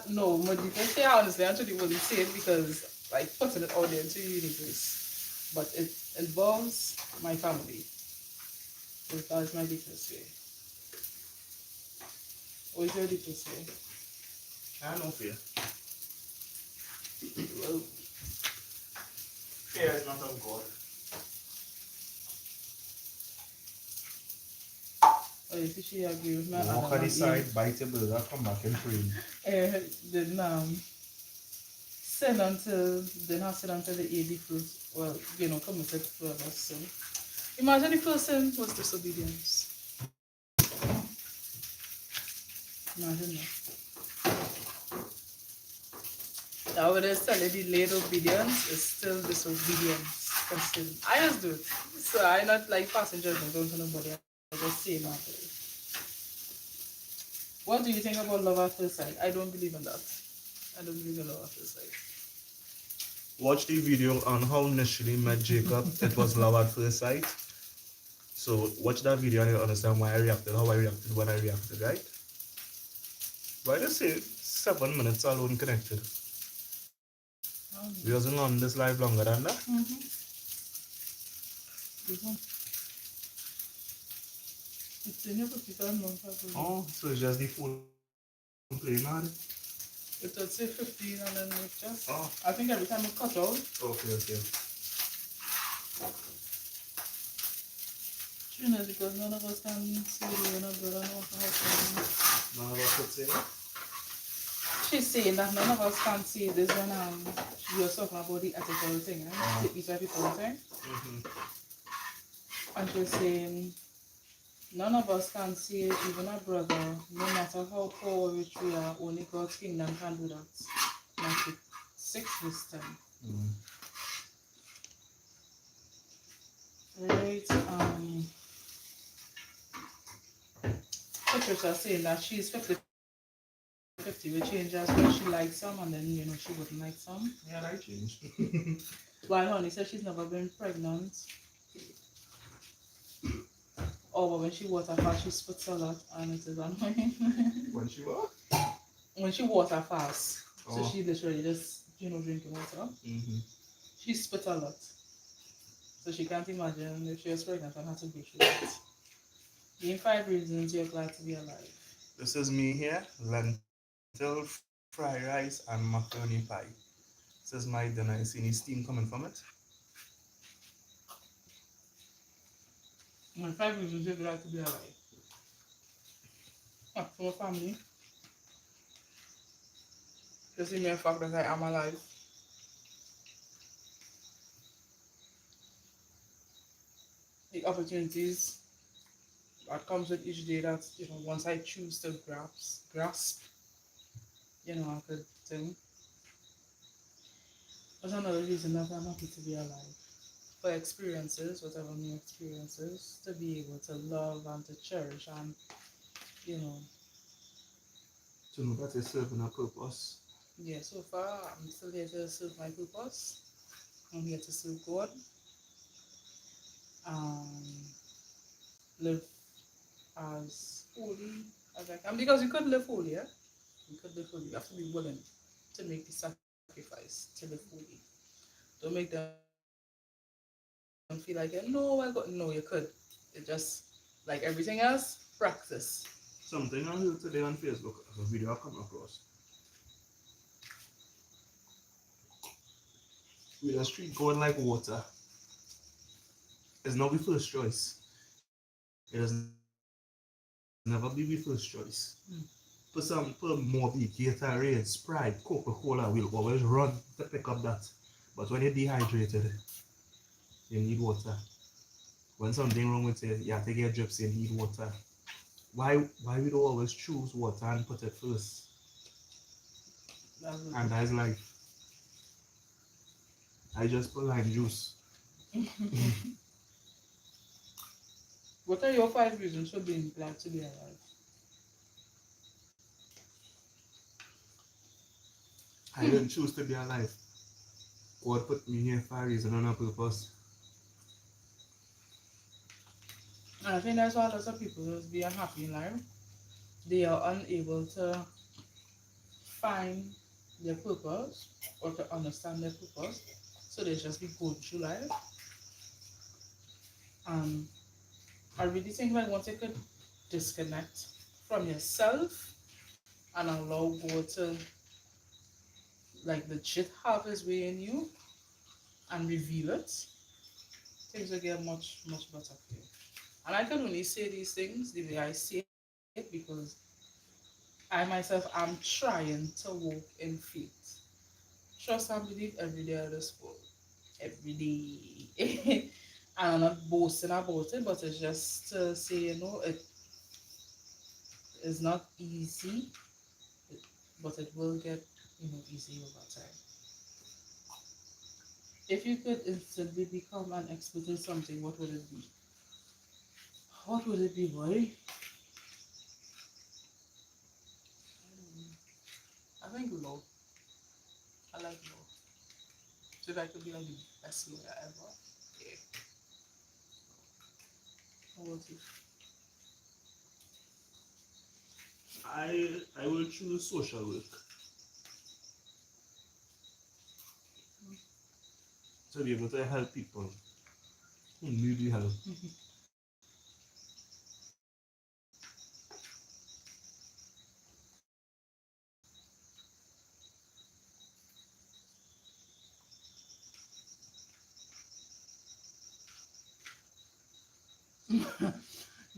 No, my deepest fear, honestly, I actually wouldn't say it because, like, putting it out there into the universe. But it involves my family. So that is my deepest fear. What is your deepest fear? I have no fear. Well, Fear is not of God. oh, you see, she agree with me. Walk on the side, bite your burger, come back and pray. Didn't sin until didn't have sin until the 81st. Well, committed further sin. Imagine the first sin was disobedience. Imagine that. Now when I tell you delayed obedience is still disobedience. Consider. I just do it. So I not like passing judgment on nobody. I just say my way. What do you think about love at first sight? I don't believe in that. I don't believe in love at first sight. Watch the video on how Nich met Jacob. It was love at first sight. So watch that video and you'll understand why I reacted, how I reacted when I reacted, right? Why do you say 7 minutes alone connected? We wasn't on this live longer than that? It's in your 57 months. Oh, so it's just the phone playing on it? It would say 15 and then it just. Oh. I think every time it cut out. Okay. True, because none of us can see the brother know how to. None of us could say that? She's saying that none of us can see this when you were talking about the ethical thing, right? The ethical thing. And she's saying none of us can see it, even a brother, no matter how poor rich we are, only God's kingdom can do that. Matthew 6 this time. Right. Patricia saying that she's 50 will change as well. She likes some and then she wouldn't like some. Yeah, I changed. While Honey says she's never been pregnant. Or when she water fast, she spits a lot and it is annoying. When she what? When she water fast. Oh. So she literally just drinking water. She spits a lot. So she can't imagine if she was pregnant and had to go through that. Name 5 reasons you're glad to be alive. This is me here. Lentil, fried rice, and macaroni pie. This is my dinner. You see any steam coming from it? My 5 reasons you're glad to be alive. For my family. Just the mere fact that I am alive. The opportunities that comes with each day that, once I choose to grasp, I could do. That's another reason that I'm happy to be alive. For experiences, whatever new experiences, to be able to love and to cherish and, To know that you're serving a purpose. Yeah, so far I'm still here to serve my purpose. I'm here to serve God. Live as holy as I can. Because you could live holy, yeah? You could live holy. You have to be willing to make the sacrifice to live holy. Don't make them feel like, no, you could. It just, like everything else, practice. Something I heard today on Facebook, a video I come across. With a street going like water. It's not the first choice. It has never be the first choice. For more the Gatorade, Sprite, Coca-Cola will always run to pick up that. But when you're dehydrated, you need water. When something wrong with you have to get drips, you need water. Why we don't always choose water and put it first? And that's life. I just put lime juice. What are your 5 reasons for being glad to be alive? I didn't choose to be alive. God put me here for a reason and a purpose. And I think that's why lots of people just be unhappy in life. They are unable to find their purpose or to understand their purpose. So they just be going through life. Um, I really think like once you could disconnect from yourself and allow God to like legit have his way in you and reveal it, things will get much, much better for you. And I can only say these things the way I say it because I myself am trying to walk in faith. Trust and believe every day of this world. Every day. And I'm not boasting about it, but it's just to say, it is not easy, but it will get, easy over time. If you could instantly become an expert in something, what would it be? What would it be, boy? I think law. I like law. So if I could be like the best lawyer ever, yeah. What about you? I will choose social work. To be able to help people who need the help.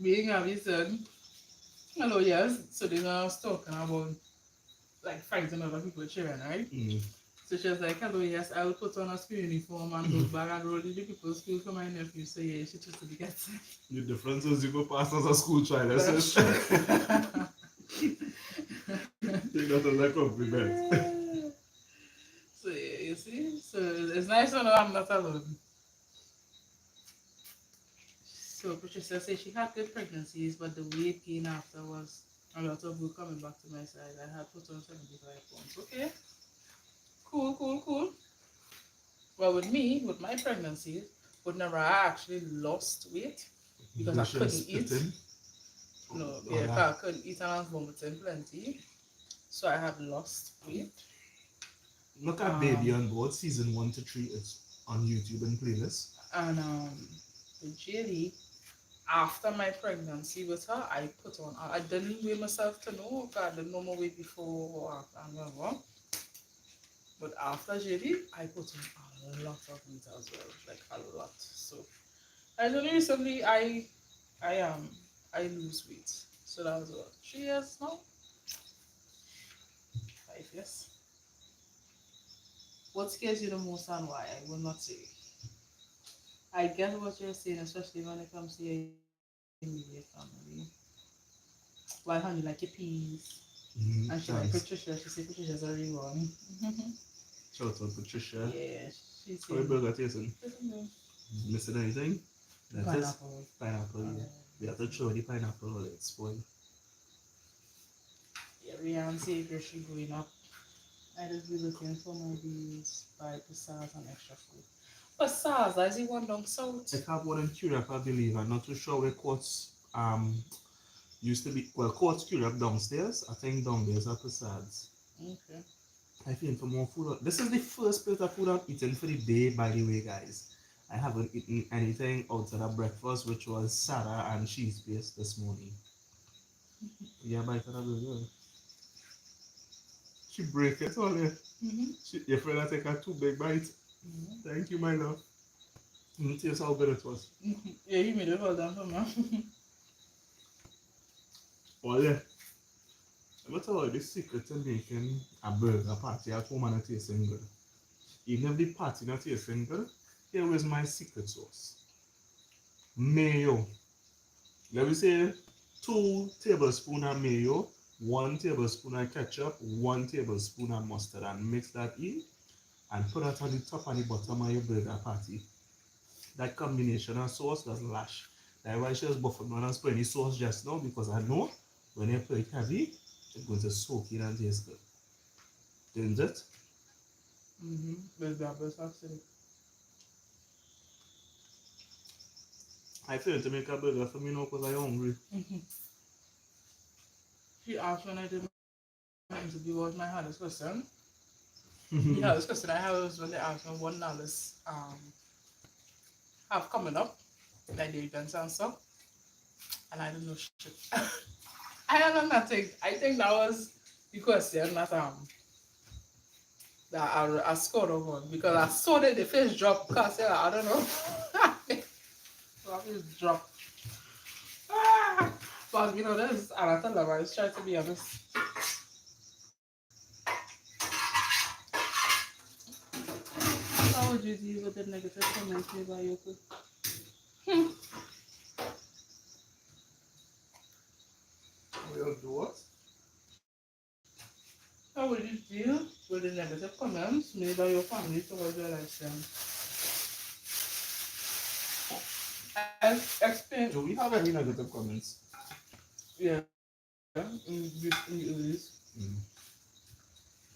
Being a reason. Hello, yes. So they are talking about like fighting other people's children, right? So she was like, hello, yes, I will put on a school uniform and go back and roll in the people's school for my nephew. So yeah, she just to be get The difference is you go past as a school child. That's Take true. that as a compliment. So yeah, you see? So it's nice to know I'm not alone. So Patricia said she had good pregnancies, but the weight gain after was a lot of work coming back to my side. I had put on 75 pounds. Okay. Cool, cool, cool. Well, with me, with my pregnancies, whenever I actually lost weight because I couldn't eat. No, yeah, because I couldn't eat and I was vomiting plenty. So I have lost weight. Look at Baby on Board season 1 to 3. It's on YouTube and playlist. And with Jelly, after my pregnancy with her, I put on. I didn't weigh myself to know because I didn't know my weight before or after. I don't know. But after Jelly, I put on a lot of weight as well, like a lot. So I only recently I I lose weight. So that was what 3 years now, 5 years. What scares you the most and why? I will not say. I get what you're saying, especially when it comes to your immediate family. Why, honey, like your peas. And she like Patricia. She said Patricia's a real one. Shout out Patricia. Yeah, she How your said. burger tasting? Missing anything? Pineapple. Pineapple, yeah. We have to throw the pineapple or it's spoiled. Yeah, Rihanna said she growing up. I just be looking for my bees by Passage and extra food. Passage, is he one down south? I have one in Curab, I believe. I'm not too sure where Quartz used to be. Well, Quartz Curab downstairs. I think down there's a Passage. Okay. I feel for more food. This is the first plate of food I've eaten for the day, by the way, guys. I haven't eaten anything outside of breakfast, which was Sarah and cheese paste this morning. Yeah, bite of the burger. She break it all, yeah. Your friend I take a 2 big bites. Thank you, my love. Taste how good it was. Yeah, you made it well done for me. Oh, yeah. I'm going to tell you the secret to making a burger patty at home and it tasting good. Even if the patty not tasting good, here is my secret sauce. Mayo. Let me say 2 tablespoons of mayo, 1 tablespoon of ketchup, 1 tablespoon of mustard, and mix that in and put it on the top and the bottom of your burger patty. That combination of sauce does lash. That's why she was buffering when I was putting the sauce just now, because I know when you put it heavy, it's going to soak in and taste good. Isn't it? With the best actually. I feel to make a burger for me now because I'm hungry. She asked when I did my interview was my hardest question. The hardest question I had was when they asked me what knowledge have coming up, like the events and stuff, and I don't know shit. I don't know nothing. I think that was the question that I scored over because I saw that the face drop because I don't know. My face dropped. Ah! But you know, this and I tell them I was trying to be honest. How would you deal with the negative comments made by your food? We'll do what? How would you deal with the negative comments made by your family towards your lifestyle? I explained. Do we have any negative comments? Yeah, in the earlies. Mm.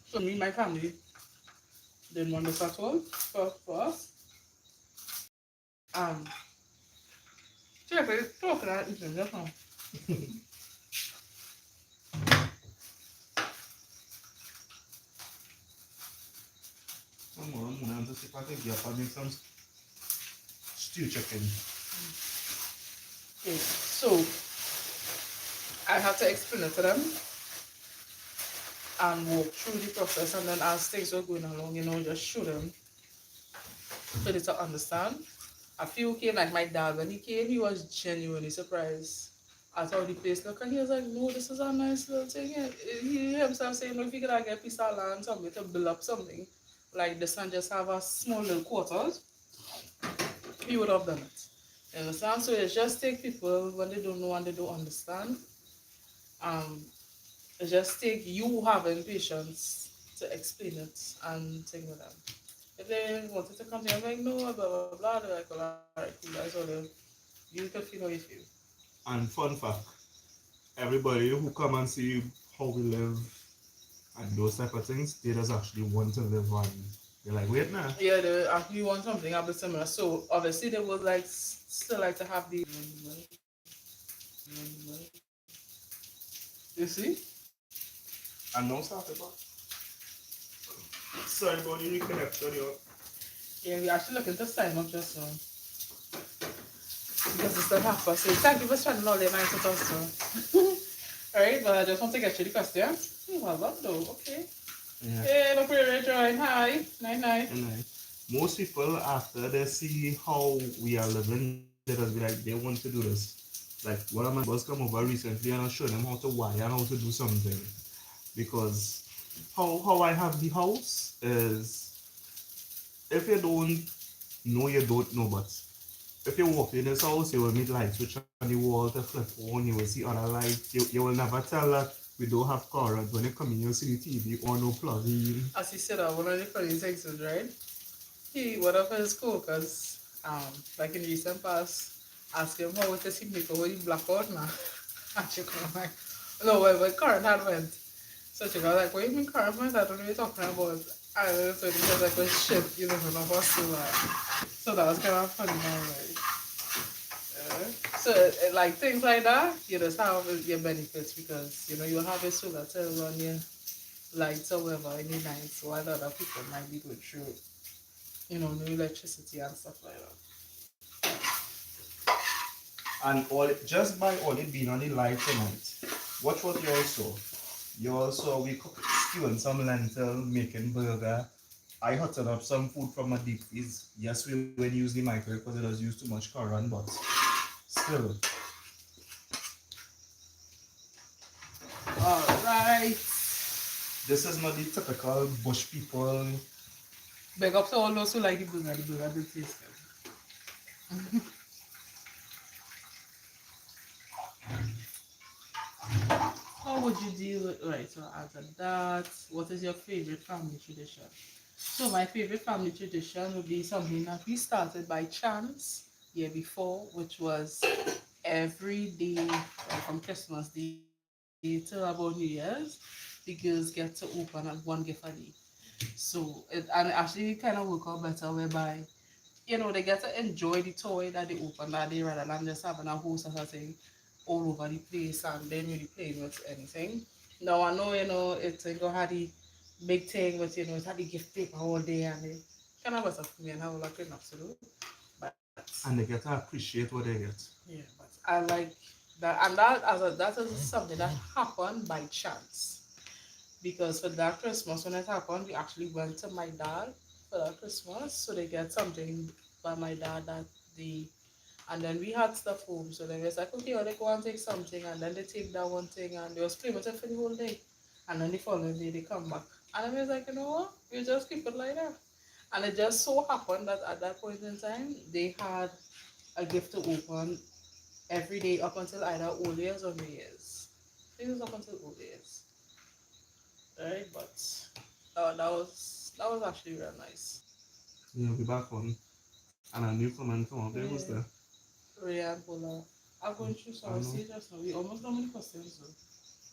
So me, my family didn't want this at all for us. Um, check it, talk that eating just now. Come on, I'm gonna see if I can get up make some stew chicken. Okay, so I had to explain it to them and walk through the process, and then as things were going along, you know, just show them for them to understand. A few came, like my dad, when he came, he was genuinely surprised at how the place looked. And he was like, no, this is a nice little thing. He himself saying, no, if you could like, get a piece of land, something to build up something like this and just have a small little quarters, he would have done it. You understand? So it's just take people when they don't know and they don't understand. Um, it just take you having patience to explain it and thing with them. If they wanted to come to you, I'm like, no, blah, blah, blah. They're like, well, all right, cool, that's all. You can feel how you feel. And fun fact, everybody who come and see how we live and those type of things, they just actually want to live on. They're like, wait now. Yeah, they actually want something a bit similar. So obviously they would like still like to have the. You see? And now start about. Sorry about the reconnection, yo. Yeah, we actually looking to sign up just now. Because it's the half past 8. Thank you for spending all the night with us, so. Alright, but I just want to get you the questions. Well done though, okay. Yeah. Hey, look where you're joined. Hi. Night night. And most people, after they see how we are living, they just be like, they want to do this. Like, one of my boss come over recently and I showed them how to wire and how to do something. Because how I have the house is, if you don't know, you don't know, but if you walk in this house, you will meet lights switch on the wall to flip on, you will see other lights. You will never tell that we don't have current. When you come in, you see the TV or no plugging. As he said, one of the funny things is, right? One of his co-workers, like in recent past, asked him how does he make over the blackout now? And she was like, no, when current had went. So she was like, what do you mean current went? I don't know what you're talking about. And so he was like, well, shit, you don't know what's so So that was kind of funny, right? So, like things like that, you just have your benefits because, you know, you have a solar to run your lights or whatever in the night, so while other people might be going through, you know, no electricity and stuff like that. And all just by all it being on the light tonight, watch what you also. You also, we cook stewing some lentil, making burger. I hotted up some food from a deep freeze. Yes, we will use the microwave because it does use too much current, but still. Alright. This is not the typical bush people. Big up to all those who like the burger do taste good. How would you deal with, right, so after that, what is your favorite family tradition? So my favorite family tradition would be something that we started by chance year before, which was every day from Christmas Day till about New Year's, the girls get to open up one gift a day. So it and actually kind of work out better whereby they get to enjoy the toy that they open that day rather than just having a whole sort of thing all over the place and then really playing with anything. Now I know, it's going had the big thing with, it had the gift paper all day and it kind of was a for me and have a lot of enough to do. But And they get to appreciate what they get. yeah, but I like that, and that is something that happened by chance. Because for that Christmas, when it happened, we actually went to my dad for that Christmas, so they get something by my dad that the and then we had stuff home, so they was like, okay, well, they go and take something, and then they take that one thing, and they was playing with it for the whole day, and then the following day they come back, and I was like, you know what, we just keep it like that, and it just so happened that at that point in time they had a gift to open every day up until either Old Year's or New Year's. I think it was up until Old Year's, right? But that was actually real nice. Yeah, we back on. And a new comment come up. There was Yeah, there. Rhea Bola. I'm going through I some know. stage just now. We almost done with the questions though.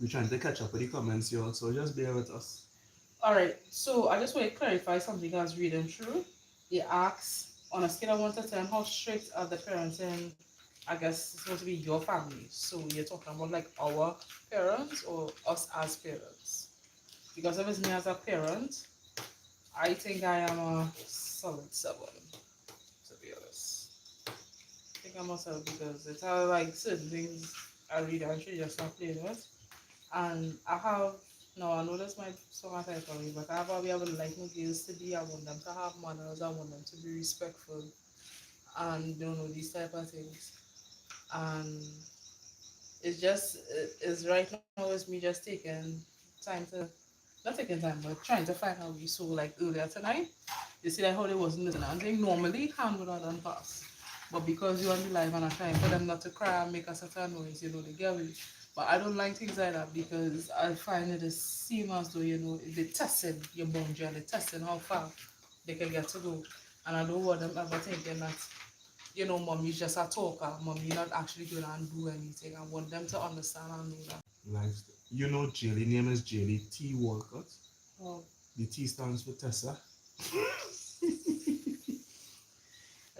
We're trying to catch up with the comments, y'all, so just bear with us. Alright, so I just want to clarify something I was reading through. It asks, on a scale of 1 to 10, how strict are the parenting? I guess it's supposed to be your family. So you're talking about like our parents or us as parents. Because if it's me as a parent, I think I am a solid 7, to be honest. I think I'm a 7 because it's like certain things I read and she just not playing with. And I have, no, I know this might sound anti but I have probably I would like my girls to be, I want them to have manners, I want them to be respectful and these type of things. And it's just, it's right now it's me just taking time to, not taking time, but trying to find out we so like earlier tonight. You see like how they wasn't listening. I think normally hand would have done pass. But because you on the live and I trying for them not to cry and make a certain noise, they get me. But I don't like things like that because I find it the same as though, they're testing your boundary and they're testing how far they can get to go. And I don't want them ever thinking that, mommy's just a talker, mommy not actually going and do anything. I want them to understand and know that. Like, Jaylee name is Jaylee T. Walcott. Oh, The T stands for Tessa.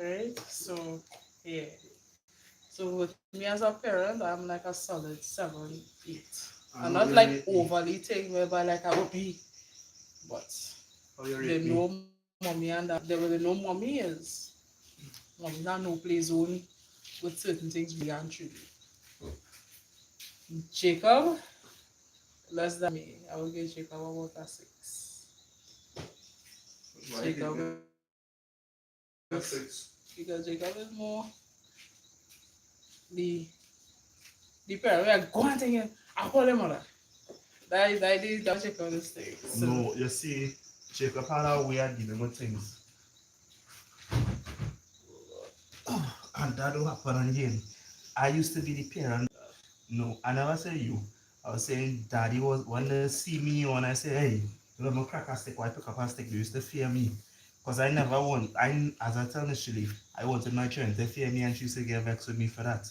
right? So, yeah. So with me as a parent, I'm like a solid 7, 8. I I'm know not you're like really overly thing whereby like I would be, but how you they rate me. know mommy and that they will know mommy is mommy not no play zone with certain things we and truly. Jacob, less than me. I will give Jacob about a 6. Why did Jacob you is a six? because Jacob is more the the parent. We are going to him. I call him mother. That is that Jacob this thing. So No, you see, Jacob had a way of dealing with things. And that don't happen again. I used to be the parent. No, I never say you. I was saying daddy was when they see me on I say, hey, you let me crack a stick, why pick up a stick? They used to fear me. Because I never want as I tell initially, I wanted my children to fear me and she used to get vexed with me for that.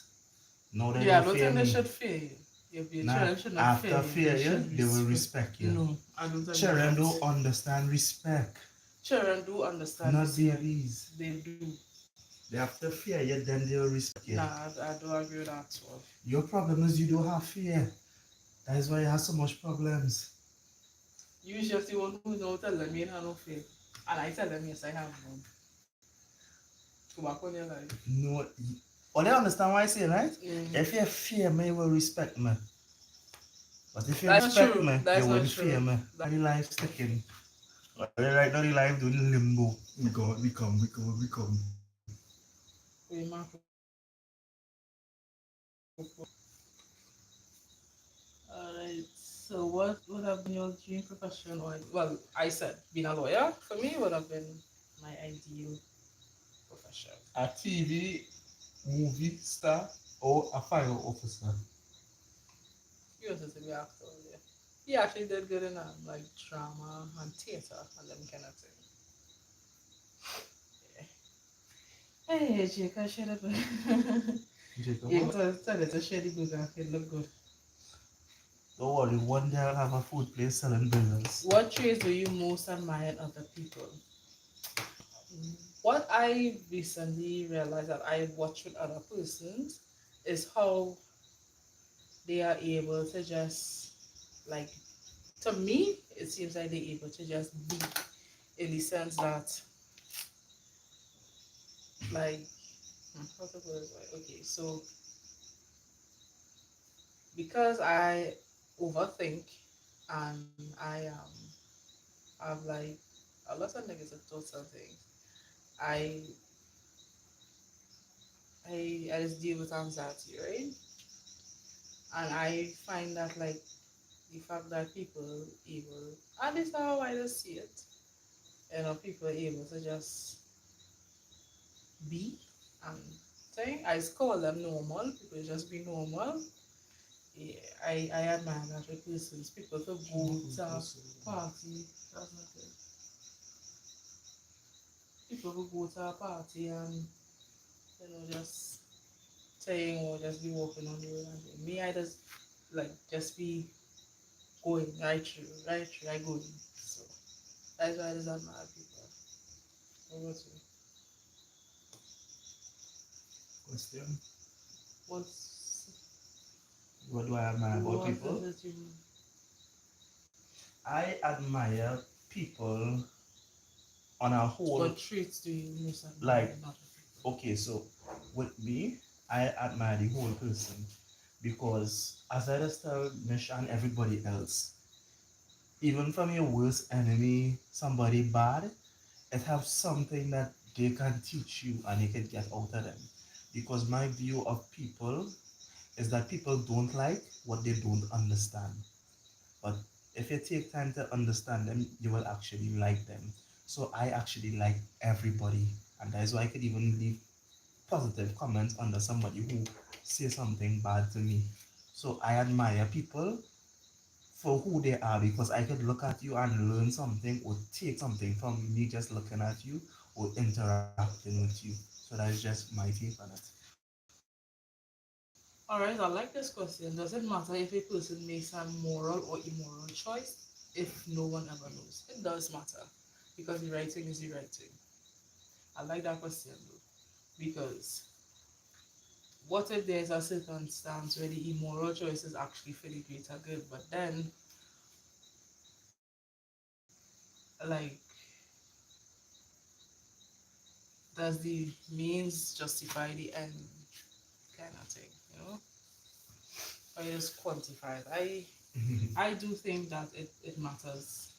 No, they yeah, I don't don't fear think they me. should fear you. Your Now children should not fear after you. fear They you, should they will respect. respect you. No, I don't think Children that. don't understand respect. Children do understand Not respect. babies. They do. They have to fear you, then they'll respect you. Nah, I do agree with that one. Your problem is you don't have fear. That is why you have so much problems. You just the one who know tell them you have no fear. And I tell them yes I have none. Go back on your life. No, well, they understand what I say, right? Mm. If you fear me, you will respect me. But if you That's not respect true. me, you That's not wouldn't fear true. me. The life sticking. Right now, the life doing limbo. We come. We mark. Alright. So what would have been your dream profession or well, I said being a lawyer for me would have been my ideal profession. A TV movie star or a fire officer. He was supposed to be actor, yeah. He actually did good in like drama and theater and them kind of thing. Yeah. Hey, Jake, share the book. Jacob, Yeah, what? but tell it to share the book and it look good. Don't worry, one day I'll have a food place selling burgers. What traits do you most admire in other people? What I recently realized that I watch with other persons is how they are able to just, like, to me it seems like they're able to just be, in the sense that, like, how to put it, like, okay, so because I overthink and I have like a lot of negative thoughts and things, I I just deal with anxiety, right? And I find that, like, the fact that people able, and this is how I just see it, people are able to just be and thing. I just call them normal. People just be normal. Yeah, I admire that with persons. People could go to a party. That's not it. People could go to a party and, just saying or just be walking on the road and thing. Me, I just like just be going right through, I going. So that's why I just admire people. What about you? Question. What's What do I admire about what people? is it you I admire people on a whole. what traits do you most admire Like, in other people? okay, so with me, I admire the whole person because, as I just tell Nish and everybody else, even from your worst enemy, somebody bad, it have something that they can teach you and you can get out of them. Because my view of people is that people don't like what they don't understand. But if you take time to understand them, you will actually like them. So I actually like everybody. And that is why I could even leave positive comments under somebody who say something bad to me. So I admire people for who they are because I could look at you and learn something or take something from me just looking at you or interacting with you. So that is just my take on it. Alright, I like this question. Does it matter if a person makes a moral or immoral choice if no one ever knows? It does matter because the right thing is the right thing. I like that question though because what if there's a circumstance where the immoral choice is actually for the greater good, but then, like, does the means justify the end kind of thing, Or just quantify it? I do think that it matters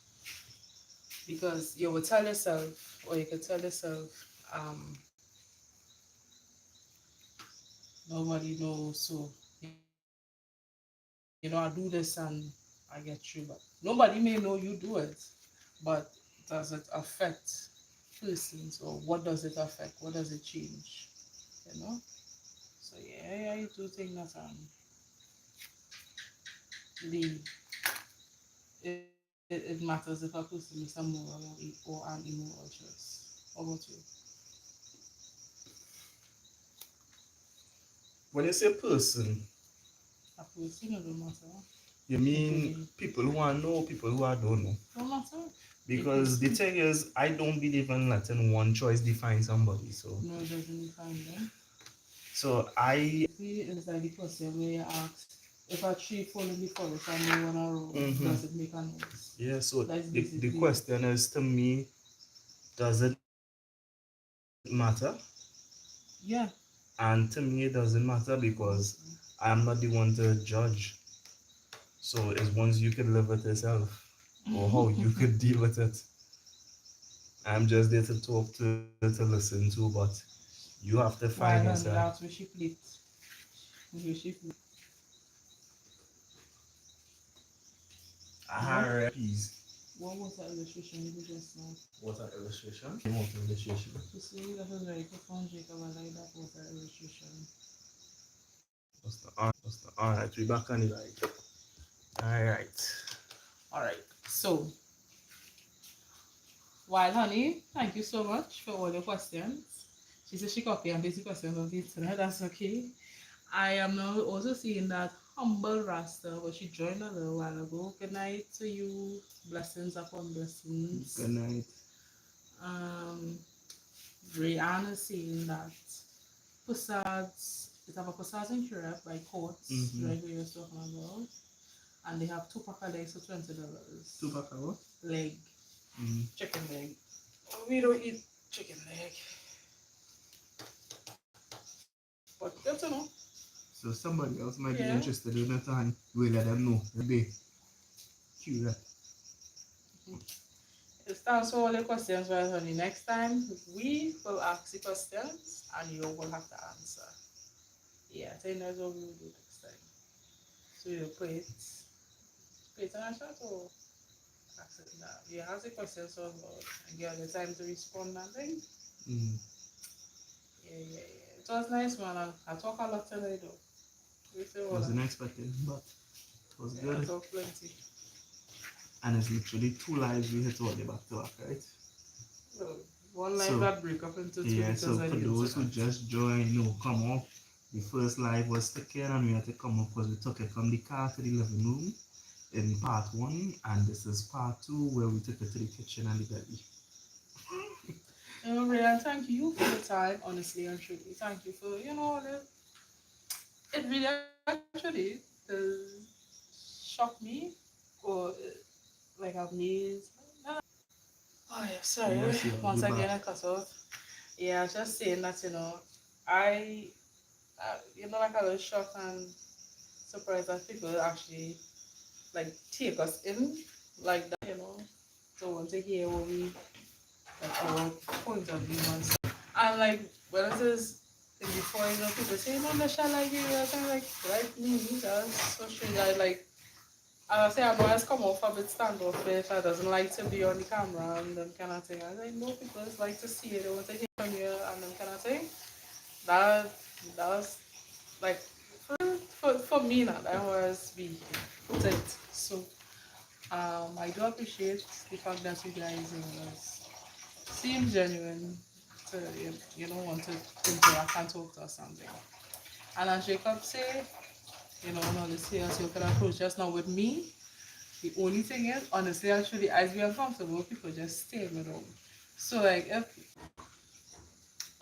because you will tell yourself, or you could tell yourself, um, nobody knows, so I do this and I get through. But nobody may know you do it, but does it affect persons, or what does it affect? What does it change? You know? So yeah, I do think that the it matters if a person makes a moral or an immoral choice. How about you? When you say person, A person, it don't matter. you It mean really people who I know, people who I don't know? don't matter. A Because the person. thing is, I don't believe in letting one choice define somebody. So, No, it doesn't define them. so I, Basically, it's like the question where you ask, if a tree fall in the forest and no one around, mhm. does it make a noise? Yeah. So That's the basically it. question is to me, does it matter? Yeah. And to me, it doesn't matter because Obviously. I'm not the one to judge. So it's once you could live with yourself or how you could deal with it. I'm just there to talk to listen to, but you have to find Why, yourself. honey, that's where she flipped. Where she flipped. What? Peas. What was that illustration you did just now? What an illustration. What illustration? To say that was very profound, Jacob. I like that was that illustration. Alright, we back on it. Alright. Alright. So, while honey, thank you so much for all your questions. She said she copy and paste the questions on the internet. That's okay. I am now also seeing that humble Rasta, but she joined a little while ago. Good night to you. Blessings upon blessings. Good night. Um, Brianna saying that Pussads, it have a Pussads in Kirep by Courts, right where you're talking about. And they have 2 pack of legs for $20. 2 pack of what? Leg. Mm. Chicken leg. We don't eat chicken leg. But good to know. So somebody else might be interested in it and we'll let them know. They curious. It's time for all the questions, right, honey. Next time, we will ask the questions and you will have to answer. Yeah, I think that's what we will do next time. So you put it in a chat or ask it now. You ask the questions on board and give the time to respond and thing. Mm. Yeah. It was nice, man. I talk a lot today, though. Wasn't expecting, but it was good. I talk plenty. And it's literally 2 lives we hit all the back to back, right? Well, one live that break up into 2 yeah, because so of for the those who internet. just joined, come up. The first live was sticking and we had to come up because we took it from the car to the living room in part 1, and this is part 2 where we took it to the kitchen and the belly. Rhea, thank you for the time, honestly and truly. Thank you for, it really actually shocked me or like amazed. Oh, yeah, sorry. Yes, Once again, back. I cut off. Yeah, I was just saying that, I like I was shocked and surprised that people actually like take us in like that, to want to hear what we like our point of view and stuff. And like when it is before, people say, no, no, shall like you, I kind of like me, that's so strange. I say I know it's come off a bit standoffish, I doesn't like to be on the camera and them kind of thing. I like, no, people just like to see it, they want to hear from you and them kind of thing. That was like for me now, that was be it. So I do appreciate the fact that you guys seem genuine to want to interact and talk to us something. And as Jacob say, all the serious you can approach just now with me. The only thing is, honestly, actually, as we are comfortable, people just stay with them. So like if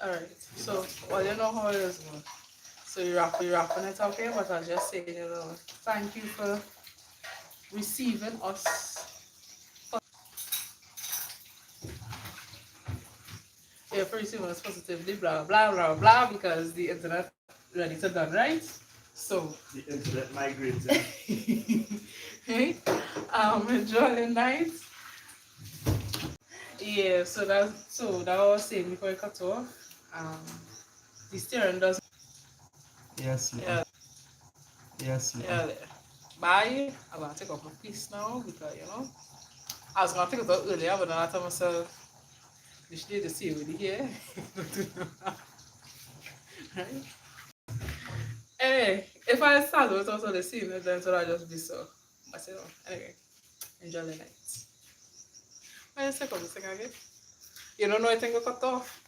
alright, so well you know how it is now. So you're wrapping it up here, but I'll just say, thank you for receiving us. Yeah, for receiving us positively, blah blah blah blah, because the internet ready to done, right? So the internet migrated. hey, enjoy the night. Yeah, so that was saying before I cut off. The steering does. Yes, Yeah. Yes, Yeah. Bye. I'm gonna take off my piece now because I was gonna take it out earlier, but then I told myself this lady see with here. Right? Anyway, if I start with also the scene, then so I just be so. But anyway, enjoy the night. Wait a second, again. You don't know anything got cut off?